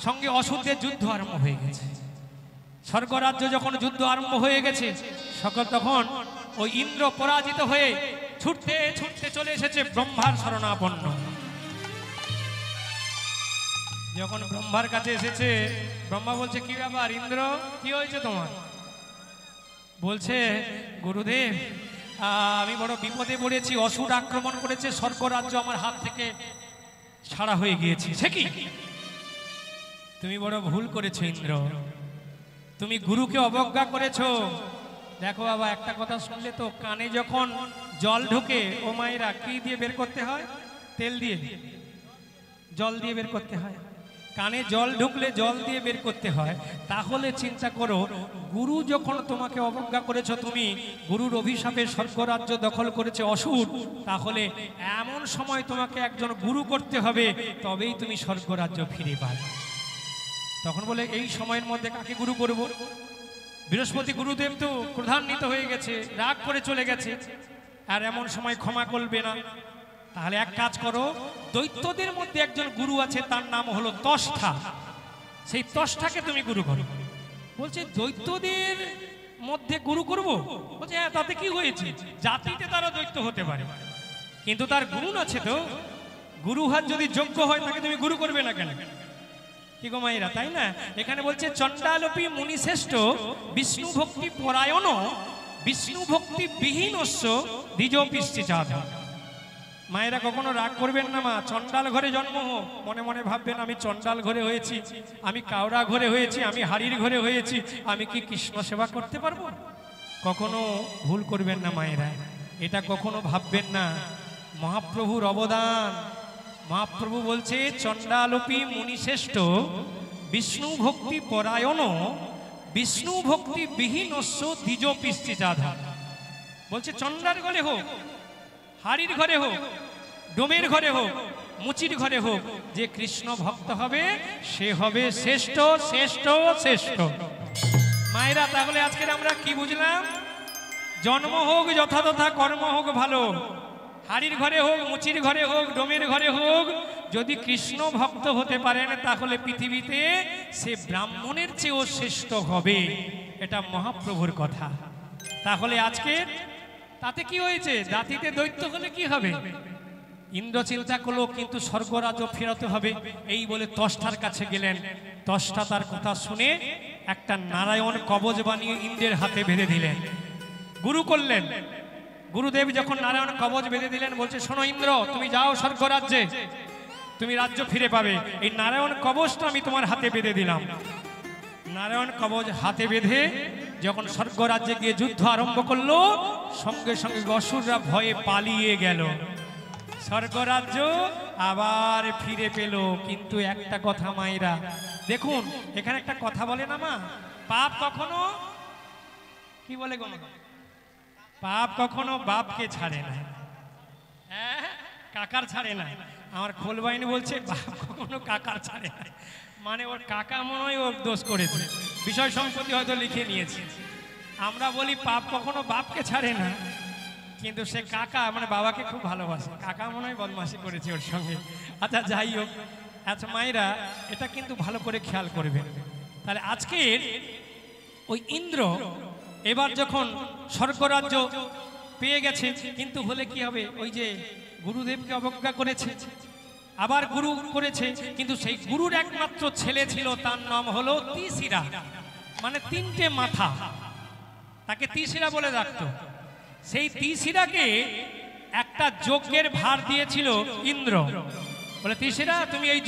সঙ্গে অসুরদের যুদ্ধ আরম্ভ হয়ে গেছে। স্বর্গরাজ্য যখন যুদ্ধ আরম্ভ হয়ে গেছে, সকল তখন ওই ইন্দ্র পরাজিত হয়ে ছুটতে ছুটতে চলে এসেছে ব্রহ্মার শরণাপন্ন। যখন ব্রহ্মার কাছে এসেছে, ব্রহ্মা বলছে, কি ব্যাপার ইন্দ্র, কি হয়েছে তোমার? বলছে, গুরুদেব, আমি বড় বিপদে পড়েছি, অসুর আক্রমণ করেছে, স্বর্গরাজ্য আমার হাত থেকে ছাড়া হয়ে গিয়েছে। সে কি? তুমি বড় ভুল করেছো ইন্দ্র, তুমি গুরুকে অবজ্ঞা করেছো। দেখো বাবা, একটা কথা শুনলে তো কানে যখন জল ঢোকে, ও মায়েরা কি দিয়ে বের করতে হয়? তেল দিয়ে, জল দিয়ে বের করতে হয়। কানে জল ঢুকলে জল দিয়ে বের করতে হয়। তাহলে চিন্তা করো, গুরু যখন তোমাকে অবজ্ঞা করেছো, তুমি গুরুর অভিশাপে স্বর্গরাজ্য দখল করেছে অসুর, তাহলে এমন সময় তোমাকে একজন গুরু করতে হবে, তবেই তুমি স্বর্গরাজ্য ফিরে পাবে। তখন বলে, এই সময়ের মধ্যে কাকে গুরু করব? বৃহস্পতি গুরুদেব তো ক্রোধান্বিত হয়ে গেছে, রাগ করে চলে গেছে, আর এমন সময় ক্ষমা করবে না। তাহলে এক কাজ করো, দৈত্যদের মধ্যে একজন গুরু আছে, তার নাম হলো তষ্ঠা। সেই তষ্ঠাকে তুমি গুরু করো। বলছে, দৈত্যদের মধ্যে গুরু করব? বলছে, হ্যাঁ, তাতে কি হয়েছে? জাতিতে তারা দৈত্য হতে পারে, কিন্তু তার গুণ আছে তো। গুরু হাত যদি যোগ্য হয়, তাকে তুমি গুরু করবে না কেন? কি গো মায়েরা, তাই না? এখানে বলছে, চণ্ডালোপী মুনিশ্রেষ্ঠ বিষ্ণু ভক্তি পরায়ণ বিষ্ণু ভক্তি বিহীনস্য দ্বিজপিষ্টি চাঁদ। মায়েরা কখনো রাগ করবেন না মা। চণ্ডাল ঘরে জন্ম হোক, মনে মনে ভাববেন, আমি চণ্ডাল ঘরে হয়েছি, আমি কাওড়া ঘরে হয়েছি, আমি হাড়ির ঘরে হয়েছি, আমি কি কৃষ্ণ সেবা করতে পারবো? কখনো ভুল করবেন না মায়েরা, এটা কখনো ভাববেন না। মহাপ্রভুর অবদান, মহাপ্রভু বলছে, চণ্ডালোপী মুনিশ্রেষ্ঠ বিষ্ণু ভক্তি পরায়ণ বিষ্ণু ভক্তি বিহীনস্য দ্বিজপিষ্টি চাঁদ। বলছে, চণ্ডার ঘরে হোক, হাড়ির ঘরে হোক, ডোমের ঘরে হোক, মুচির ঘরে হোক, যে কৃষ্ণ ভক্ত হবে সে হবে শ্রেষ্ঠ শ্রেষ্ঠ শ্রেষ্ঠ। মায়েরা, তাহলে আজকের আমরা কি বুঝলাম? জন্ম হোক যথাযথা, কর্ম হোক ভালো, হাড়ির ঘরে হোক, মুচির ঘরে হোক, ডোমের ঘরে হোক, যদি কৃষ্ণ ভক্ত হতে পারেন, তাহলে পৃথিবীতে সে ব্রাহ্মণের চেয়েও শ্রেষ্ঠ হবে। এটা মহাপ্রভুর কথা। তাহলে আজকে তাতে কি হয়েছে? জাতিতে দৈত্য হলে কি হবে? ইন্দ্র চিন্তা করলো, কিন্তু স্বর্গরাজ্য ফেরাতে হবে। এই বলে তষ্ঠার কাছে গেলেন। তষ্ঠা তার কথা শুনে একটা নারায়ণ কবচ বানিয়ে ইন্দ্রের হাতে বেঁধে দিলেন, গুরু করলেন। গুরুদেব যখন নারায়ণ কবচ বেঁধে দিলেন, বলছে, শোনো ইন্দ্র, তুমি যাও স্বর্গরাজ্যে, তুমি রাজ্য ফিরে পাবে। এই নারায়ণ কবচটা আমি তোমার হাতে বেঁধে দিলাম। নারায়ণ কবচ হাতে বেঁধে যখন স্বর্গরাজ্যে গিয়ে যুদ্ধ আরম্ভ করলো, সঙ্গে সঙ্গে অসুররা ভয়ে পালিয়ে গেল। স্বর্গরাজ্য আবার ফিরে পেল। কিন্তু একটা কথা মায়েরা, দেখুন এখানে একটা কথা বলে না মা, পাপ কখনো, কি বলে গো, পাপ কখনো বাপকে ছাড়ে না, হ্যাঁ, কাকার ছাড়ে না। আমার খোলবাহিনী বলছে, বাপ কখনো কাকার ছাড়ে না, মানে ওর কাকা মনে হয় ওর দোষ করেছে, বিষয় সম্পত্তি হয়তো লিখে নিয়েছে। আমরা বলি পাপ কখনো বাপকে ছাড়ে না, কিন্তু সে কাকা মানে বাবাকে খুব ভালোবাসে, কাকা মনে হয় বদমাশি করেছে ওর সঙ্গে। আচ্ছা যাই হোক, আচ্ছা মায়েরা এটা কিন্তু ভালো করে খেয়াল করবেন। তাহলে আজকের ওই ইন্দ্র এবার যখন স্বর্গরাজ্য পেয়ে গেছে, কিন্তু হলে কি হবে, ওই যে গুরুদেবকে অবজ্ঞা করেছে, আবার গুরু করেছে, কিন্তু সেই গুরুর একমাত্র ছেলে ছিল, তার নাম হলো তিশিরা, মানে তিনটে মাথা, তাকে তিশিরা বলে ডাকতো। সেই তিশিরাকে একটা যজ্ঞের ভার দিয়েছিল ইন্দ্র, বলে তিশিরা তুমি এই